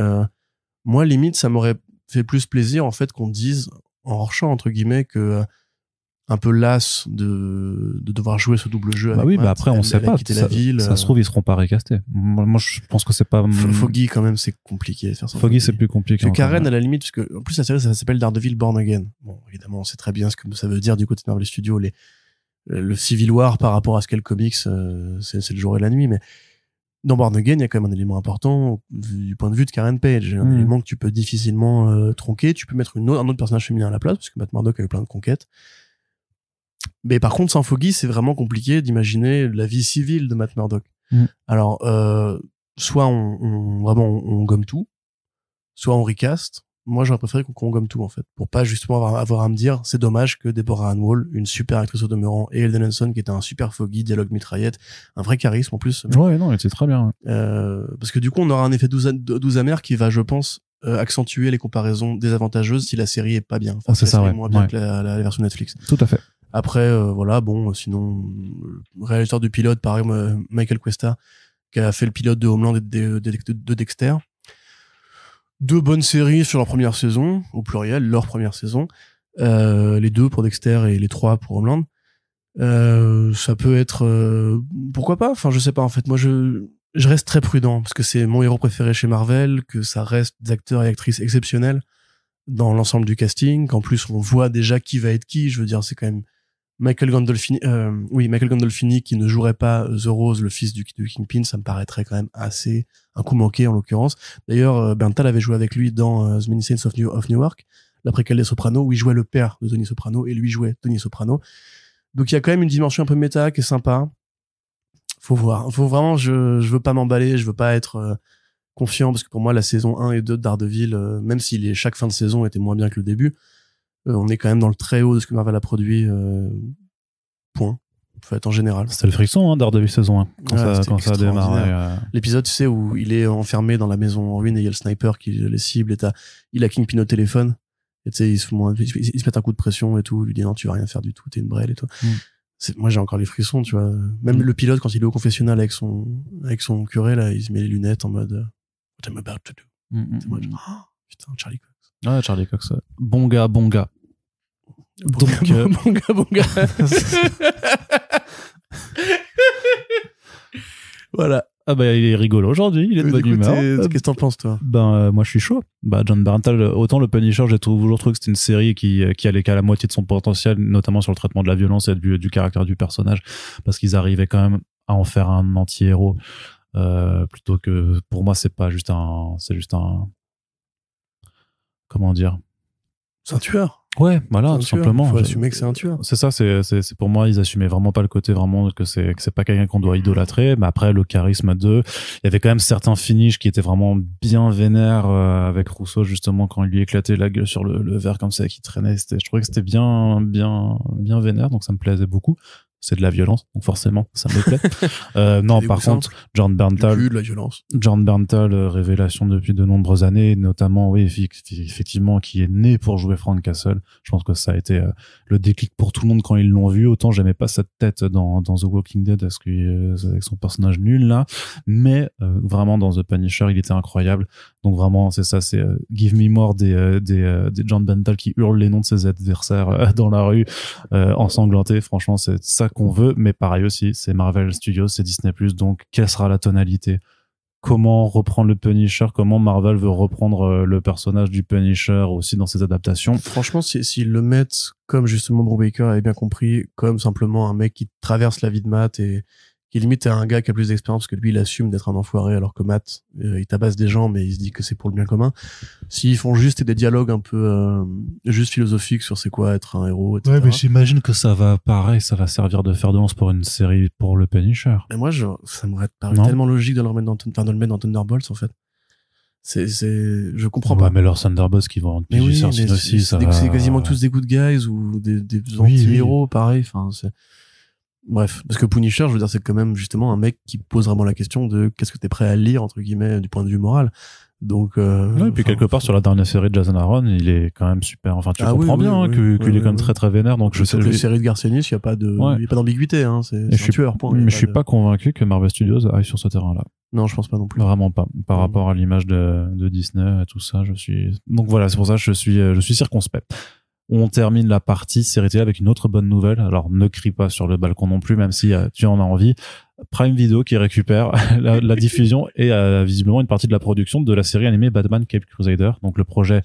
Moi, limite, ça m'aurait fait plus plaisir, en fait, qu'on dise, en hors-champ, entre guillemets, que un peu las de devoir jouer ce double jeu Bah avec oui, Matt. bah après, on sait pas. La ville, ça se trouve, ils seront pas recastés. Moi, je pense que c'est pas... Foggy, quand même, c'est compliqué de faire ça. Foggy, c'est plus compliqué. Parce que Karen, à la limite, parce que, en plus, la série, ça s'appelle Daredevil Born Again. Bon, évidemment, on sait très bien ce que ça veut dire du côté de Marvel Studios, le Civil War par rapport à ce qu'est le comics, c'est le jour et la nuit, mais dans Born Again, il y a quand même un élément important du point de vue de Karen Page, un élément que tu peux difficilement tronquer. Tu peux mettre un autre personnage féminin à la place, parce que Matt Murdock a eu plein de conquêtes. Mais par contre, sans Foggy, c'est vraiment compliqué d'imaginer la vie civile de Matt Murdock. Alors, soit on gomme tout, soit on recast. Moi, j'aurais préféré qu'on gomme tout, en fait, pour pas justement avoir à me dire, c'est dommage que Deborah Ann Woll, une super actrice au demeurant, et Elden Henson, qui était un super Foggy, dialogue mitraillette, un vrai charisme en plus. Ouais, non, c'est très bien. Parce que du coup, on aura un effet 12 amer qui va, je pense, accentuer les comparaisons désavantageuses si la série est pas bien. Enfin, c'est ça, ouais. Moins bien que la version Netflix. Tout à fait. Après, voilà, bon, sinon, le réalisateur du pilote, par exemple, Michael Cuesta, qui a fait le pilote de Homeland et de Dexter. 2 bonnes séries sur leur première saison, au pluriel, leur première saison. Les 2 pour Dexter et les 3 pour Homeland. Ça peut être... pourquoi pas? Enfin, je sais pas, en fait. Moi, je reste très prudent, parce que c'est mon héros préféré chez Marvel, que ça reste des acteurs et actrices exceptionnels dans l'ensemble du casting, qu'en plus, on voit déjà qui va être qui. Je veux dire, c'est quand même Michael Gandolfini qui ne jouerait pas The Rose, le fils du Kingpin, ça me paraîtrait quand même assez un coup manqué en l'occurrence. D'ailleurs, Berntal avait joué avec lui dans The Many Saints of Newark, la préquelle des Sopranos, où il jouait le père de Tony Soprano et lui jouait Tony Soprano. Donc il y a quand même une dimension un peu méta qui est sympa. Faut voir. Faut vraiment, je veux pas m'emballer, je veux pas être confiant, parce que pour moi la saison 1 et 2 de Daredevil, même si chaque fin de saison était moins bien que le début, on est quand même dans le très haut de ce que Marvel a produit, point. En fait, en général. C'était le frisson, hein, Daredevil saison 1, quand ça a démarré. L'épisode, tu sais, où il est enfermé dans la maison en ruine et il y a le sniper qui les cible et il a Kingpin au téléphone. Et tu sais, ils se mettent un coup de pression et tout. Il lui dit non, tu vas rien faire du tout, t'es une brêle et tout. Moi, j'ai encore les frissons, tu vois. Même le pilote, quand il est au confessionnal avec son curé, là, il se met les lunettes en mode, what I'm about to do. Putain, Charlie Cox. Ouais, Charlie Cox. Bon gars. Donc, bon gars. Voilà. Ah bah il est rigolo aujourd'hui, il est de bonne humeur. Qu'est-ce que t'en penses, toi? Moi je suis chaud. John Bernthal, autant le Punisher, j'ai toujours trouvé que c'était une série qui allait qu'à la moitié de son potentiel, notamment sur le traitement de la violence et du caractère du personnage, parce qu'ils arrivaient quand même à en faire un anti-héros, plutôt que, pour moi c'est juste un comment dire, c'est un tueur. Ouais, voilà, tout simplement. Il faut assumer que c'est un tueur. C'est ça, c'est pour moi, ils assumaient vraiment pas le côté vraiment que c'est pas quelqu'un qu'on doit idolâtrer. Mais après, le charisme il y avait quand même certains finishes qui étaient vraiment bien vénères, avec Rousseau, justement, quand il lui éclatait la gueule sur le verre comme ça, qui traînait. Je trouvais que c'était bien vénère, donc ça me plaisait beaucoup. C'est de la violence, donc forcément, ça me plaît. Non, par contre, John Bernthal, de la violence. John Bernthal, révélation depuis de nombreuses années, notamment, oui, effectivement, qui est né pour jouer Frank Castle. Je pense que ça a été le déclic pour tout le monde quand ils l'ont vu. Autant j'aimais pas cette tête dans The Walking Dead, parce que avec son personnage nul là, mais vraiment dans The Punisher, il était incroyable. Donc vraiment, c'est ça, c'est give me more des John Bernthal qui hurlent les noms de ses adversaires dans la rue, ensanglantés. Franchement, c'est ça qu'on veut, mais pareil aussi, c'est Marvel Studios, c'est Disney+, donc quelle sera la tonalité? Comment reprendre le Punisher? Comment Marvel veut reprendre le personnage du Punisher aussi dans ses adaptations? Franchement, s'ils le mettent comme justement Brubaker avait bien compris, comme simplement un mec qui traverse la vie de Matt et qui limite est un gars qui a plus d'expérience, parce que lui il assume d'être un enfoiré, alors que Matt il tabasse des gens mais il se dit que c'est pour le bien commun. S'ils font juste des dialogues un peu juste philosophiques sur c'est quoi être un héros, etc. Ouais, mais j'imagine que ça va servir de fer de lance pour une série pour le Punisher. Et moi ça m'aurait paru tellement logique de le mettre dans Thunderbolts en fait. Je comprends pas. Mais leurs Thunderbolts qui vont mais oui, aussi, c'est quasiment tous des good guys ou des anti-héros, pareil. Enfin, bref, parce que Punisher, je veux dire, c'est quand même justement un mec qui pose vraiment la question de qu'est-ce que t'es prêt à lire, entre guillemets, du point de vue moral. Donc, et puis quelque part sur la dernière série de Jason Aaron, il est quand même super. Enfin, tu comprends bien qu'il est quand même très très vénère. Donc je sais. Les séries de Garcenis, il y a pas d'ambiguïté. Hein, c'est un tueur. Mais je suis pas convaincu que Marvel Studios aille sur ce terrain-là. Non, je pense pas non plus. Vraiment pas. Par rapport à l'image de Disney et tout ça, donc voilà, c'est pour ça que je suis circonspect. On termine la partie série télé avec une autre bonne nouvelle. Alors, ne crie pas sur le balcon non plus, même si tu en as envie. Prime Video qui récupère la diffusion et visiblement une partie de la production de la série animée Batman Caped Crusader. Donc, le projet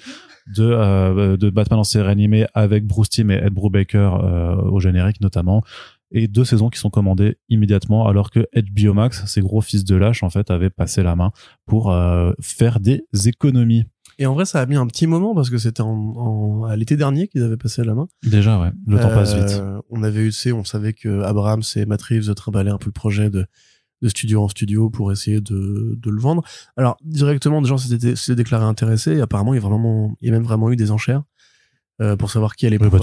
de Batman en série animée avec Bruce Timm et Ed Brubaker au générique notamment. Et 2 saisons qui sont commandées immédiatement alors que HBO Max, ces gros fils de lâche, en fait, avaient passé la main pour faire des économies. Et en vrai, ça a mis un petit moment parce que c'était à l'été dernier qu'ils avaient passé la main. Déjà, ouais. Le temps passe vite. On avait on savait que Abrams et Matt Reeves trimballaient un peu le projet de studio en studio pour essayer de le vendre. Alors, directement, des gens s'étaient déclarés intéressés. Et apparemment, il y a même vraiment eu des enchères. Pour savoir qui allait pouvoir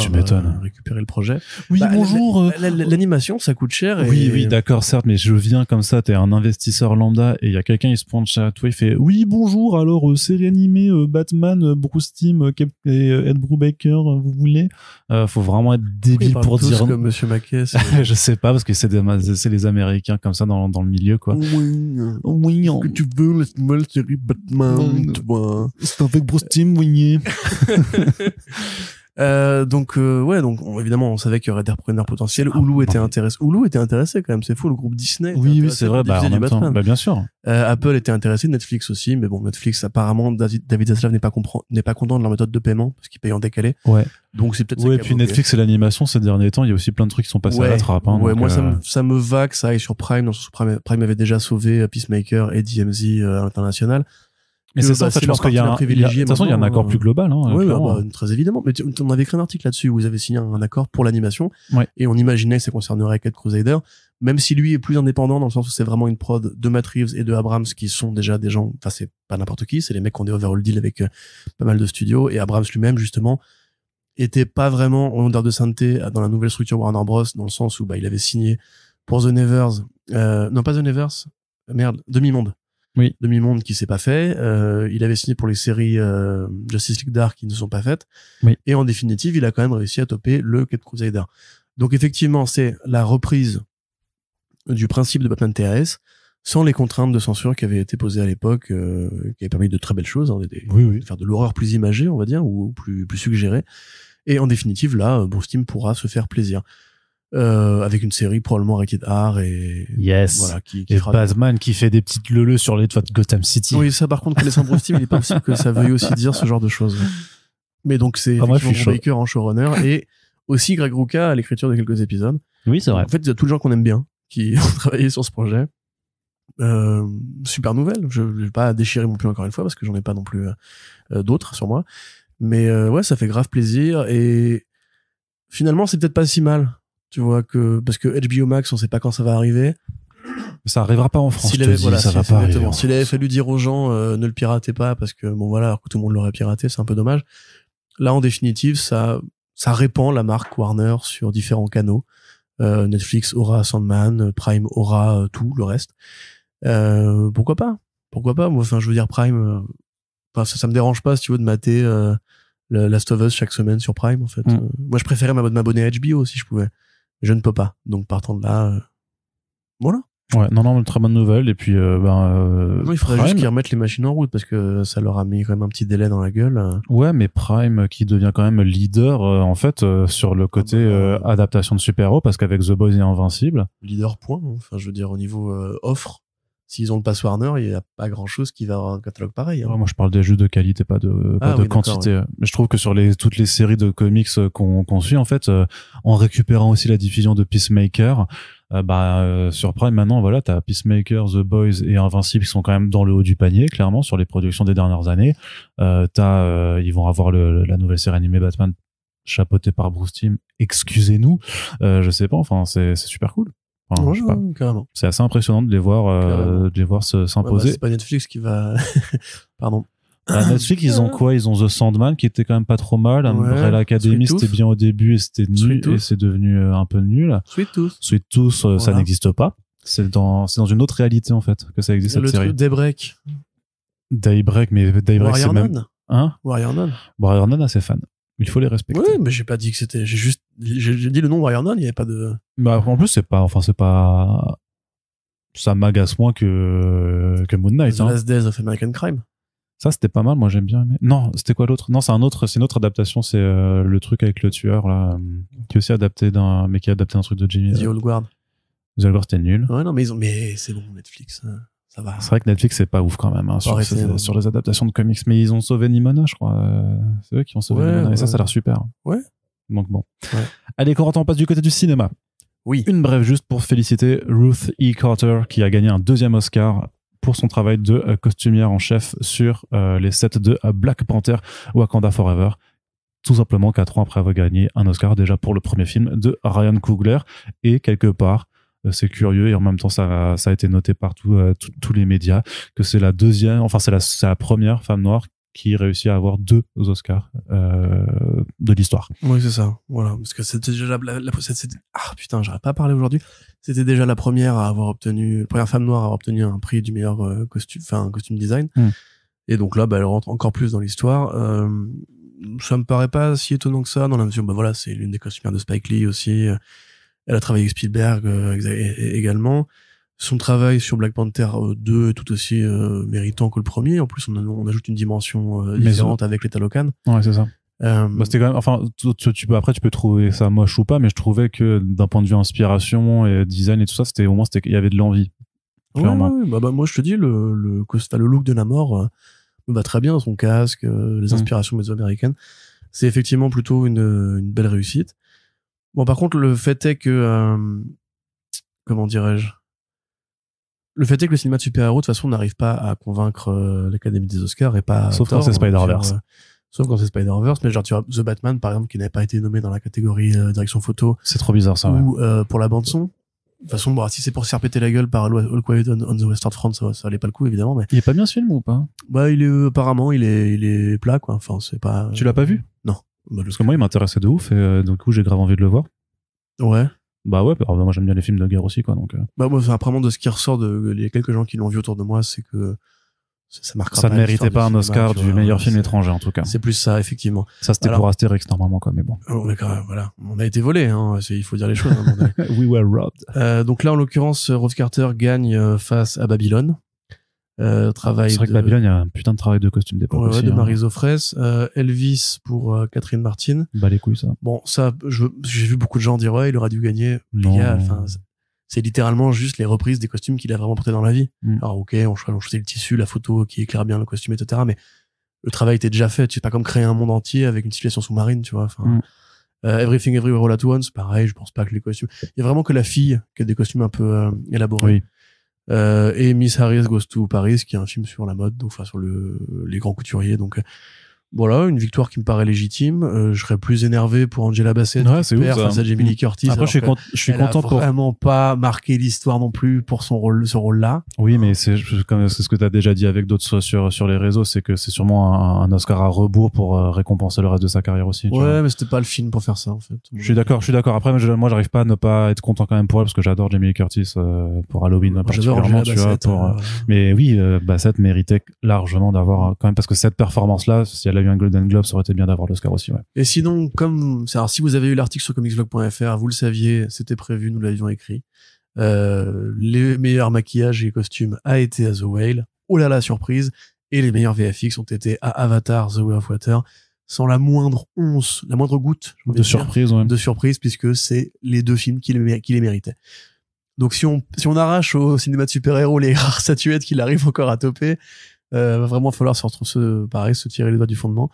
récupérer le projet. Oui, bonjour. L'animation, ça coûte cher. Oui, d'accord, certes, mais je viens comme ça, t'es un investisseur lambda et il y a quelqu'un, il se pointe chez toi, il fait oui, bonjour, alors série animée Batman, Bruce Timm et Ed Brubaker, vous voulez faut vraiment être débile pour dire comme Monsieur Mackay. Je sais pas, parce que c'est les Américains comme ça dans le milieu, quoi. Oui, ce que tu veux, laisse-moi la série Batman, tu vois. C'est avec Bruce Timm, oui. Donc évidemment on savait qu'il y aurait des repreneurs potentiels. Hulu était intéressé quand même, c'est fou, le groupe Disney. Oui, c'est vrai, en même temps, bien sûr. Apple était intéressé, Netflix aussi, mais bon, Netflix apparemment David Zaslav n'est pas content de leur méthode de paiement parce qu'ils payent en décalé. Ouais. Donc c'est peut-être et puis Netflix et l'animation ces derniers temps, il y a aussi plein de trucs qui sont passés à la trappe. Ouais, moi ça me va que ça aille sur Prime, dans le sens où Prime avait déjà sauvé Peacemaker et DMZ à l'international. Mais c'est ça, en fait, je pense qu'il y a de toute façon, il y a un accord plus global, oui, très évidemment. Mais on avait écrit un article là-dessus où vous avez signé un accord pour l'animation. Ouais. Et on imaginait que ça concernerait Caped Crusader. Même si lui est plus indépendant dans le sens où c'est vraiment une prod de Matt Reeves et de Abrams qui sont déjà des gens, enfin, c'est pas n'importe qui, c'est les mecs qui ont des overall deals avec pas mal de studios. Et Abrams lui-même, justement, était pas vraiment en odeur de sainteté dans la nouvelle structure Warner Bros. Dans le sens où, il avait signé pour The Nevers, non pas The Nevers, Demi-Monde. Oui. Demi-Monde qui s'est pas fait. Il avait signé pour les séries Justice League Dark qui ne sont pas faites. Oui. Et en définitive, il a quand même réussi à toper le Caped Crusader. Donc effectivement, c'est la reprise du principe de Batman TAS sans les contraintes de censure qui avaient été posées à l'époque, qui avaient permis de très belles choses, de faire de l'horreur plus imagée, on va dire, ou plus suggérée. Et en définitive, là, Bruce Timm pourra se faire plaisir. Avec une série probablement rated R et voilà, qui Batman qui fait des petites leleux sur les toits de Gotham City. Oui, ça par contre, connaissant Bruce Timm, il est pas possible que ça veuille aussi dire ce genre de choses. Mais donc c'est effectivement Baker en showrunner et aussi Greg Rucka à l'écriture de quelques épisodes. Oui, c'est vrai. En fait, il y a tous les gens qu'on aime bien qui ont travaillé sur ce projet. Super nouvelle. Je vais pas déchirer mon plus encore une fois parce que j'en ai pas non plus d'autres sur moi. Mais ouais, ça fait grave plaisir et finalement, c'est peut-être pas si mal. Tu vois parce que HBO Max, on sait pas quand ça va arriver. Ça arrivera pas en France. Ça va pas arriver. S'il avait fallu dire aux gens, ne le piratez pas parce que alors que tout le monde l'aurait piraté, c'est un peu dommage. Là, en définitive, ça répand la marque Warner sur différents canaux. Netflix aura Sandman, Prime aura tout le reste. Pourquoi pas? Moi, enfin, je veux dire Prime, ça me dérange pas si tu veux de mater Last of Us chaque semaine sur Prime en fait. Moi, je préférais m'abonner à HBO si je pouvais. Je ne peux pas. Donc, partant de là, voilà. Ouais, non, très bonne nouvelle. Et puis, il faudrait juste qu'ils remettent les machines en route parce que ça leur a mis quand même un petit délai dans la gueule. Ouais, mais Prime qui devient quand même leader, en fait, sur le côté adaptation de super-héros parce qu'avec The Boys et Invincible. Leader, point. Enfin, je veux dire, au niveau offre, s'ils ont le pass Warner, il n'y a pas grand chose qui va avoir un catalogue pareil. Ouais, moi, je parle des jeux de qualité, pas de quantité. Ouais. Mais je trouve que sur toutes les séries de comics qu'on suit, en fait, en récupérant aussi la diffusion de Peacemaker, sur Prime, maintenant, voilà, t'as Peacemaker, The Boys et Invincible qui sont quand même dans le haut du panier, clairement, sur les productions des dernières années. Ils vont avoir la nouvelle série animée Batman chapeautée par Bruce Timm. Excusez-nous. Je sais pas, enfin, c'est super cool. Enfin, je sais pas. Carrément. C'est assez impressionnant de les voir s'imposer. C'est pas Netflix qui va. Pardon. Netflix, ils ont quoi? Ils ont The Sandman qui était quand même pas trop mal. Umbrella Academy, c'était bien au début et c'était nul et c'est devenu un peu nul. Sweet Tooth, ça n'existe pas. C'est dans une autre réalité en fait que ça existe cette série. Daybreak. Daybreak, mais Daybreak, c'est Warrior même... Nun. Hein? Warrior Nun. Warrior Nun a ses fans. Il faut les respecter. Oui, mais j'ai pas dit que c'était. J'ai dit le nom Warrior Nun, il y avait pas de. Bah, en plus, c'est pas... Ça m'agace moins que Moon Knight. The Last Days of American Crime. Ça, c'était pas mal. Moi, j'aime bien. Mais... Non, c'était quoi l'autre? Non, c'est une autre adaptation. C'est le truc avec le tueur, là, qui est aussi adapté mais qui est adapté d'un truc de Jimmy. The Old Guard. The Old Guard, c'était nul. Ouais, non, mais c'est bon, Netflix. Ça va. C'est vrai que Netflix, c'est pas ouf quand même, sur les adaptations de comics. Mais ils ont sauvé Nimona, je crois. C'est eux qui ont sauvé Nimona. Et ça a l'air super. Ouais. Donc bon. Ouais. Allez, Corentin, on passe du côté du cinéma. Oui. Une brève juste pour féliciter Ruth E. Carter, qui a gagné un 2e Oscar pour son travail de costumière en chef sur les sets de Black Panther Wakanda Forever. Tout simplement 4 ans après avoir gagné un Oscar déjà pour le premier film de Ryan Coogler. Et quelque part, c'est curieux et en même temps ça a été noté par tous les médias que c'est la deuxième, enfin c'est la première femme noire qui réussit à avoir 2 Oscars de l'histoire. Oui, c'est ça. Voilà, parce que c'était déjà putain, j'arrive pas à parler aujourd'hui. C'était déjà la première femme noire à avoir obtenu un prix du meilleur costume design. Et donc là, elle rentre encore plus dans l'histoire. Ça me paraît pas si étonnant que ça, dans la mesure, voilà, c'est l'une des costumières de Spike Lee aussi. Elle a travaillé avec Spielberg également. Son travail sur Black Panther 2 est tout aussi méritant que le premier. En plus, on ajoute une dimension différente avec les Talocan. Ouais, c'est ça. C'était quand même, enfin, tu peux trouver ça moche ou pas, mais je trouvais que d'un point de vue inspiration et design et tout ça, il y avait de l'envie. Clairement. Ouais, moi, je te dis, le look de Namor me va très bien, son casque, les inspirations mésoaméricaines. C'est effectivement plutôt une belle réussite. Bon, par contre, le fait est que, comment dirais-je? Le fait est que le cinéma de super-héros, de toute façon, n'arrive pas à convaincre l'Académie des Oscars et pas. Sauf quand c'est Spider-Verse. Sauf quand c'est Spider-Verse, mais genre, tu vois, The Batman, par exemple, qui n'avait pas été nommé dans la catégorie direction photo. C'est trop bizarre, ça, ou, pour la bande-son. De toute façon, bon, si c'est pour se faire péter la gueule par All Quiet on the Western Front, ça valait pas le coup, évidemment, mais. Il est pas bien ce film ou pas? Bah, apparemment, il est plat, quoi. Enfin, c'est pas. Tu l'as pas vu? Non. Parce que moi, il m'intéressait de ouf et du coup, j'ai grave envie de le voir. Ouais. Bah ouais, moi j'aime bien les films de guerre aussi, quoi, donc. Bah, moi, apparemment, de ce qui ressort les quelques gens qui l'ont vu autour de moi, c'est que ça marquera ça pas. Ne méritait pas un Oscar du meilleur film étranger, en tout cas. C'est plus ça, effectivement. Ça, c'était pour Astérix, normalement, quoi, mais bon. Voilà. On a été volé, hein. Il faut dire les choses. We were robbed. Donc là, en l'occurrence, Ruth Carter gagne face à Babylone. C'est vrai que Babylone, il y a un putain de travail de costume d'époque aussi. de Marie Zofres. Elvis pour Catherine Martin. Bah les couilles, ça. Bon, ça, j'ai vu beaucoup de gens dire, ouais, il aurait dû gagner. C'est littéralement juste les reprises des costumes qu'il a vraiment portés dans la vie. Alors, ok, on choisit le tissu, la photo qui éclaire bien le costume, etc. Mais le travail était déjà fait. C'est pas comme créer un monde entier avec une situation sous-marine, tu vois. Everything Everywhere All at Once, pareil, je pense pas que les costumes. Il y a vraiment que la fille qui a des costumes un peu élaborés. Oui. Et Miss Harris Goes to Paris, qui est un film sur la mode, donc sur les grands couturiers. Donc voilà, une victoire qui me paraît légitime. Je serais plus énervé pour Angela Bassett c'est ouf, face à Jamie Lee Curtis. Après, je suis content pour vraiment pas marqué l'histoire non plus pour ce rôle-là. Oui, mais c'est ce que tu as déjà dit avec d'autres sur les réseaux, c'est que c'est sûrement un Oscar à rebours pour récompenser le reste de sa carrière aussi. Ouais, mais c'était pas le film pour faire ça, en fait. Je suis d'accord. Après, moi, j'arrive pas à ne pas être content quand même pour elle, parce que j'adore Jamie Lee Curtis pour Halloween particulièrement, tu vois. Mais oui, Bassett méritait largement d'avoir quand même, parce que cette performance-là, si elle a eu un Golden Globe, ça aurait été bien d'avoir l'Oscar aussi, ouais. Et sinon, si vous avez eu l'article sur comicsblog.fr, vous le saviez, c'était prévu, nous l'avions écrit. Les meilleurs maquillages et costumes a été à The Whale. Oh là là, surprise. Et les meilleurs VFX ont été à Avatar, The Way of Water, sans la moindre once, la moindre goutte de surprise, puisque c'est les 2 films qui les méritaient. Donc si on arrache au cinéma de super-héros les rares statuettes qu'il arrive encore à toper, va vraiment falloir se tirer les doigts du fondement.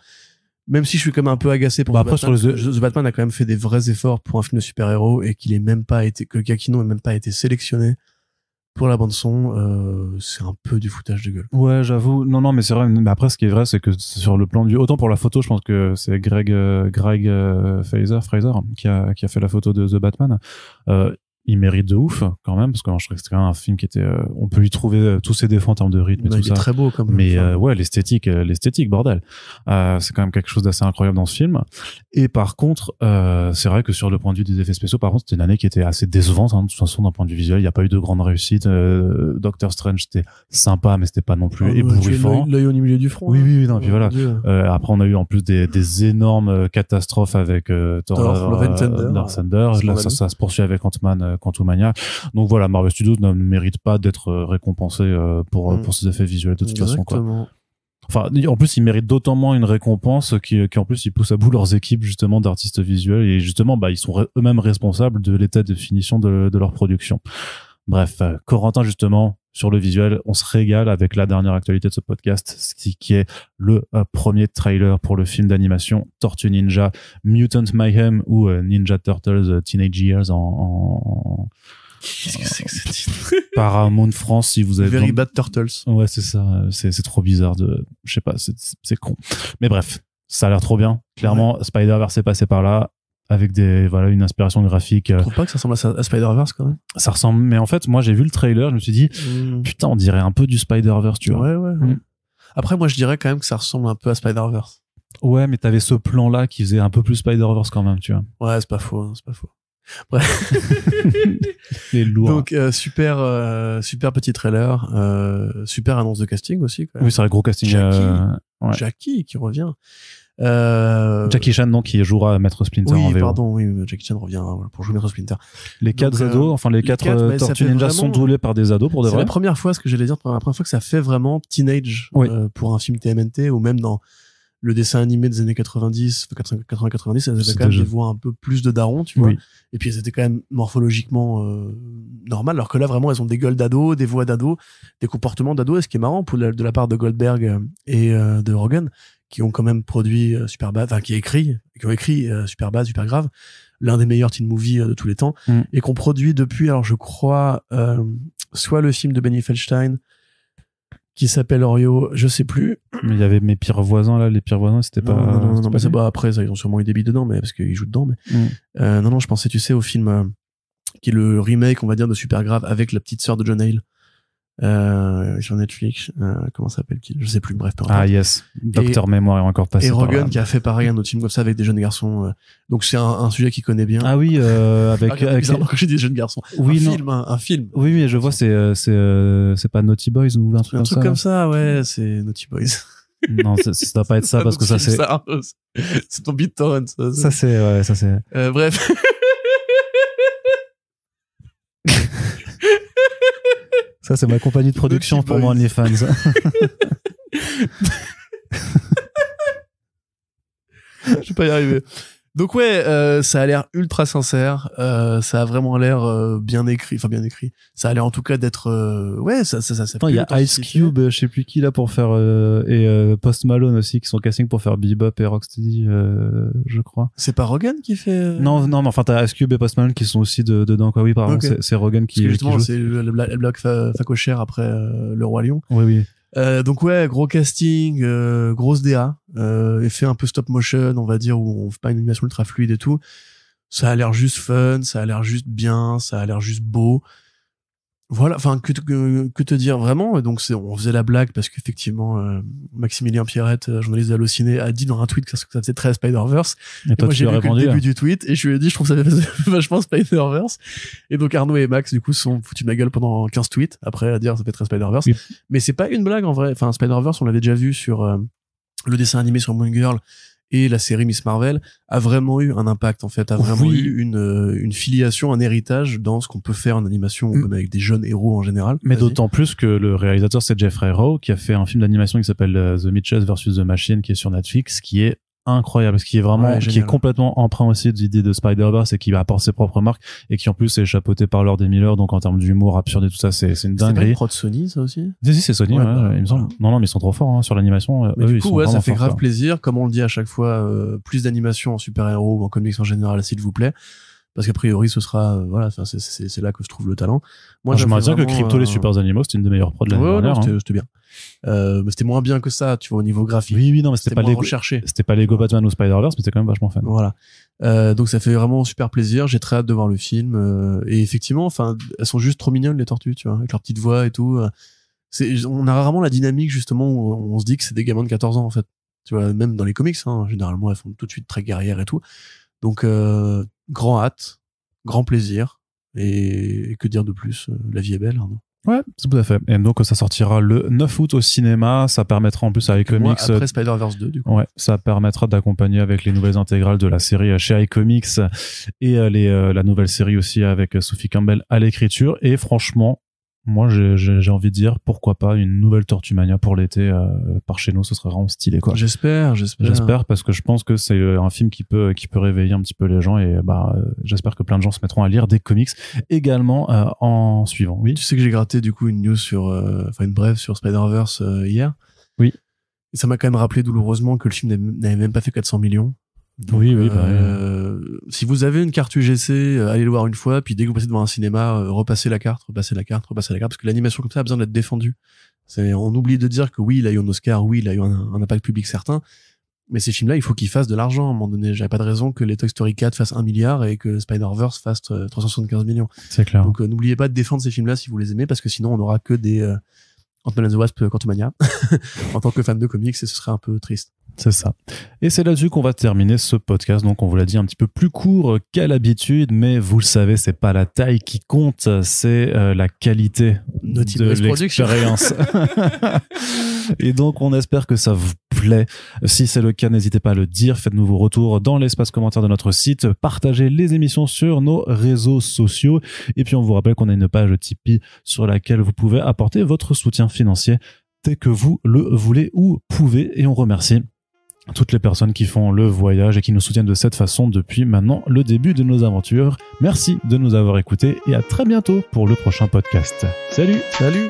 Même si je suis quand même un peu agacé pour The Batman a quand même fait des vrais efforts pour un film de super-héros et que Giacchino n'ait même pas été sélectionné pour la bande son, c'est un peu du foutage de gueule. Ouais, j'avoue. Non, mais c'est vrai. Mais après, ce qui est vrai, c'est que sur le plan autant pour la photo, je pense que c'est Greg Fraser qui a fait la photo de The Batman. il mérite de ouf quand même, parce que je trouvais que c'était quand même un film qui était, on peut lui trouver tous ses défauts en termes de rythme et tout il ça. est très beau, comme. Mais ouais, l'esthétique, bordel. C'est quand même quelque chose d'assez incroyable dans ce film. Et par contre, c'est vrai que sur le point de vue des effets spéciaux, par contre, c'était une année qui était assez décevante, hein, de toute façon, d'un point de vue visuel. Il n'y a pas eu de grande réussite. Doctor Strange, c'était sympa, mais c'était pas non plus ébouriffant. L'œil au milieu du front. Oui, non, puis voilà. Après, on a eu en plus des énormes catastrophes avec Thor, Love and Thunder. Là, ça se poursuit avec Ant-Man, Quantumania. Donc voilà, Marvel Studios ne mérite pas d'être récompensé pour ses effets visuels de toute façon, quoi. Enfin, en plus, ils méritent d'autant moins une récompense qui en plus, ils poussent à bout leurs équipes, justement, d'artistes visuels, et justement, ils sont eux-mêmes responsables de l'état de finition de leur production. Bref, Corentin, justement, sur le visuel, on se régale avec la dernière actualité de ce podcast, qui est le premier trailer pour le film d'animation Tortue Ninja Mutant Mayhem, ou Ninja Turtles Teenage Years en Qu'est-ce que c'est que ce titre? Paramount France, si vous avez Very Bad Turtles. Ouais, c'est ça. C'est trop bizarre je sais pas, c'est con. Mais bref, ça a l'air trop bien. Clairement, ouais. Spider-Verse est passé par là avec une inspiration graphique. Tu trouves pas que ça ressemble à Spider-Verse quand même? Ça ressemble, mais en fait, moi j'ai vu le trailer, je me suis dit putain, on dirait un peu du Spider-Verse, tu vois. Ouais. Après, moi je dirais quand même que ça ressemble un peu à Spider-Verse. Ouais, mais t'avais ce plan là qui faisait un peu plus Spider-Verse quand même, tu vois. Ouais, c'est pas faux. Bref. C'est lourd. Donc super petit trailer, super annonce de casting aussi, quoi. Oui, c'est un gros casting. Jackie qui revient. Jackie Chan, donc, qui jouera Maître Splinter en VO. Oui, Jackie Chan revient pour jouer Maître Splinter. Les quatre ados, les quatre Tortues Ninja sont doublés par des ados pour de vrai. C'est la première fois, ce que j'allais dire, la première fois que ça fait vraiment teenage pour un film TMNT, ou même dans le dessin animé des années 90, 80-90, ça avait quand même des voix un peu plus de darons, tu vois. Et puis elles étaient quand même morphologiquement normales, alors que là vraiment elles ont des gueules d'ados, des voix d'ados, des comportements d'ados. Et ce qui est marrant de la part de Goldberg et de Rogen, qui ont quand même produit Superbad, qui ont écrit Superbad, Supergrave, l'un des meilleurs teen movies de tous les temps, et qu'on produit depuis, alors je crois, soit le film de Benny Feldstein, qui s'appelle Oreo, je sais plus. Mais il y avait Mes Pires Voisins, là, Les Pires Voisins, c'était pas... Non, mais c'est pas après, ça, ils ont sûrement eu des billes dedans, mais parce qu'ils jouent dedans, mais... non, je pensais, tu sais, au film, qui est le remake, on va dire, de Supergrave, avec la petite sœur de John Hale, sur Netflix, comment s'appelle-t-il? Je sais plus, bref. Ah, yes. Docteur Mémoire est encore passé. Et Rogen qui a fait pareil, un autre film comme ça avec des jeunes garçons. Donc c'est un sujet qu'il connaît bien. Ah oui, avec quand j'ai dit jeunes garçons. Oui, un film. Oui, mais je vois, c'est pas Naughty Boys ou un truc comme ça. Un truc comme ça, ouais, c'est Naughty Boys. Non, ça doit pas être ça, parce que ça c'est... C'est ton BitTorrent, ça. Ça c'est... Bref. Ça, c'est ma compagnie de production pour mon OnlyFans. Je vais pas y arriver. Donc ouais, ça a l'air ultra sincère, ça a vraiment l'air bien écrit. Ça a l'air en tout cas d'être ça. Il y a Ice Cube, je sais plus qui là pour faire et Post Malone aussi qui sont casting pour faire Bebop et Rocksteady, je crois. C'est pas Rogen qui fait Non, mais enfin t'as Ice Cube et Post Malone qui sont aussi dedans, quoi. Oui, pardon, okay. C'est Rogen qui justement qui joue. C'est le Black Facochère après Le Roi Lion. Oui. Donc ouais, gros casting, grosse DA, effet un peu stop motion, on va dire, où on fait pas une animation ultra fluide et tout. Ça a l'air juste fun, ça a l'air juste bien, ça a l'air juste beau. Voilà, enfin que te dire vraiment. Donc on faisait la blague parce qu'effectivement Maximilien Pierrette, journaliste d'Allociné, a dit dans un tweet que ça faisait très Spider-Verse. Et toi, moi j'ai lu le début du tweet et je lui ai dit je trouve que ça fait vachement Spider-Verse. Et donc Arnaud et Max du coup se sont foutus de ma gueule pendant 15 tweets après à dire ça fait très Spider-Verse. Oui. Mais c'est pas une blague en vrai. Enfin Spider-Verse on l'avait déjà vu sur le dessin animé sur Moon Girl. Et la série Miss Marvel a vraiment eu un impact, en fait, a vraiment eu une filiation, un héritage dans ce qu'on peut faire en animation, comme avec des jeunes héros en général. Mais d'autant plus que le réalisateur, c'est Jeffrey Rowe, qui a fait un film d'animation qui s'appelle The Mitchells vs. The Machine, qui est sur Netflix, qui est incroyable, qui est vraiment, qui est complètement emprunt aussi de l'idée de Spider-Verse et qui apporte ses propres marques et qui en plus est chapeauté par Lord et Miller, donc en termes d'humour absurde et tout ça, c'est une dinguerie. C'est pas prod Sony, ça aussi? Si, c'est Sony, il me semble. Non, mais ils sont trop forts, sur l'animation. Mais du coup, ça fait grave plaisir. Comme on le dit à chaque fois, plus d'animation en super-héros ou en comics en général, s'il vous plaît. parce qu'a priori ce sera voilà, c'est là que je trouve le talent. Moi, je me dire que Crypto les Super Animaux, c'était une des meilleures prods de l'année dernière. C'était bien. Mais c'était moins bien que ça, tu vois, au niveau graphique. Oui, non, mais c'était pas Lego recherché. C'était pas Lego Batman ou Spider-Verse, mais c'était quand même vachement fun. Voilà. Donc ça fait vraiment super plaisir. J'ai très hâte de voir le film. Et effectivement, enfin, elles sont juste trop mignonnes les tortues, tu vois, avec leur petite voix et tout. On a rarement la dynamique justement où on se dit que c'est des gamins de 14 ans en fait. Tu vois, même dans les comics, hein, généralement elles font tout de suite très guerrières et tout. Donc grand hâte, grand plaisir. Et que dire de plus, la vie est belle, Arnaud. Ouais, tout à fait. Et donc ça sortira le 9 août au cinéma. Ça permettra en plus avec iComics. Après Spider-Verse 2, du coup. Ouais, ça permettra d'accompagner avec les nouvelles intégrales de la série chez iComics et la nouvelle série aussi avec Sophie Campbell à l'écriture. Et franchement, moi j'ai envie de dire pourquoi pas une nouvelle Tortumania pour l'été par chez nous, ce serait vraiment stylé quoi. J'espère parce que je pense que c'est un film qui peut réveiller un petit peu les gens et j'espère que plein de gens se mettront à lire des comics également en suivant. Oui. Tu sais que j'ai gratté du coup une news une brève sur Spider-Verse hier. Oui. Et ça m'a quand même rappelé douloureusement que le film n'avait même pas fait 400 millions. Donc, oui. Si vous avez une carte UGC, allez le voir une fois, puis dès que vous passez devant un cinéma, repassez la carte, parce que l'animation comme ça a besoin d'être défendue. On oublie de dire que oui, il a eu un Oscar, oui, il a eu un impact public certain, mais ces films-là, il faut qu'ils fassent de l'argent à un moment donné. J'avais pas de raison que les Toy Story 4 fassent 1 milliard et que Spider-Verse fasse 375 millions. C'est clair. Donc n'oubliez pas de défendre ces films-là si vous les aimez, parce que sinon on n'aura que des Ant-Man and the Wasp Quantumania en tant que fan de comics, et ce serait un peu triste. C'est ça. Et c'est là-dessus qu'on va terminer ce podcast. Donc, on vous l'a dit un petit peu plus court qu'à l'habitude, mais vous le savez, c'est pas la taille qui compte, c'est la qualité de l'expérience. Et donc, on espère que ça vous plaît. Si c'est le cas, n'hésitez pas à le dire. Faites-nous vos retours dans l'espace commentaire de notre site. Partagez les émissions sur nos réseaux sociaux. Et puis, on vous rappelle qu'on a une page Tipeee sur laquelle vous pouvez apporter votre soutien financier dès que vous le voulez ou pouvez. Et on remercie toutes les personnes qui font le voyage et qui nous soutiennent de cette façon depuis maintenant le début de nos aventures. Merci de nous avoir écoutés et à très bientôt pour le prochain podcast. Salut! Salut!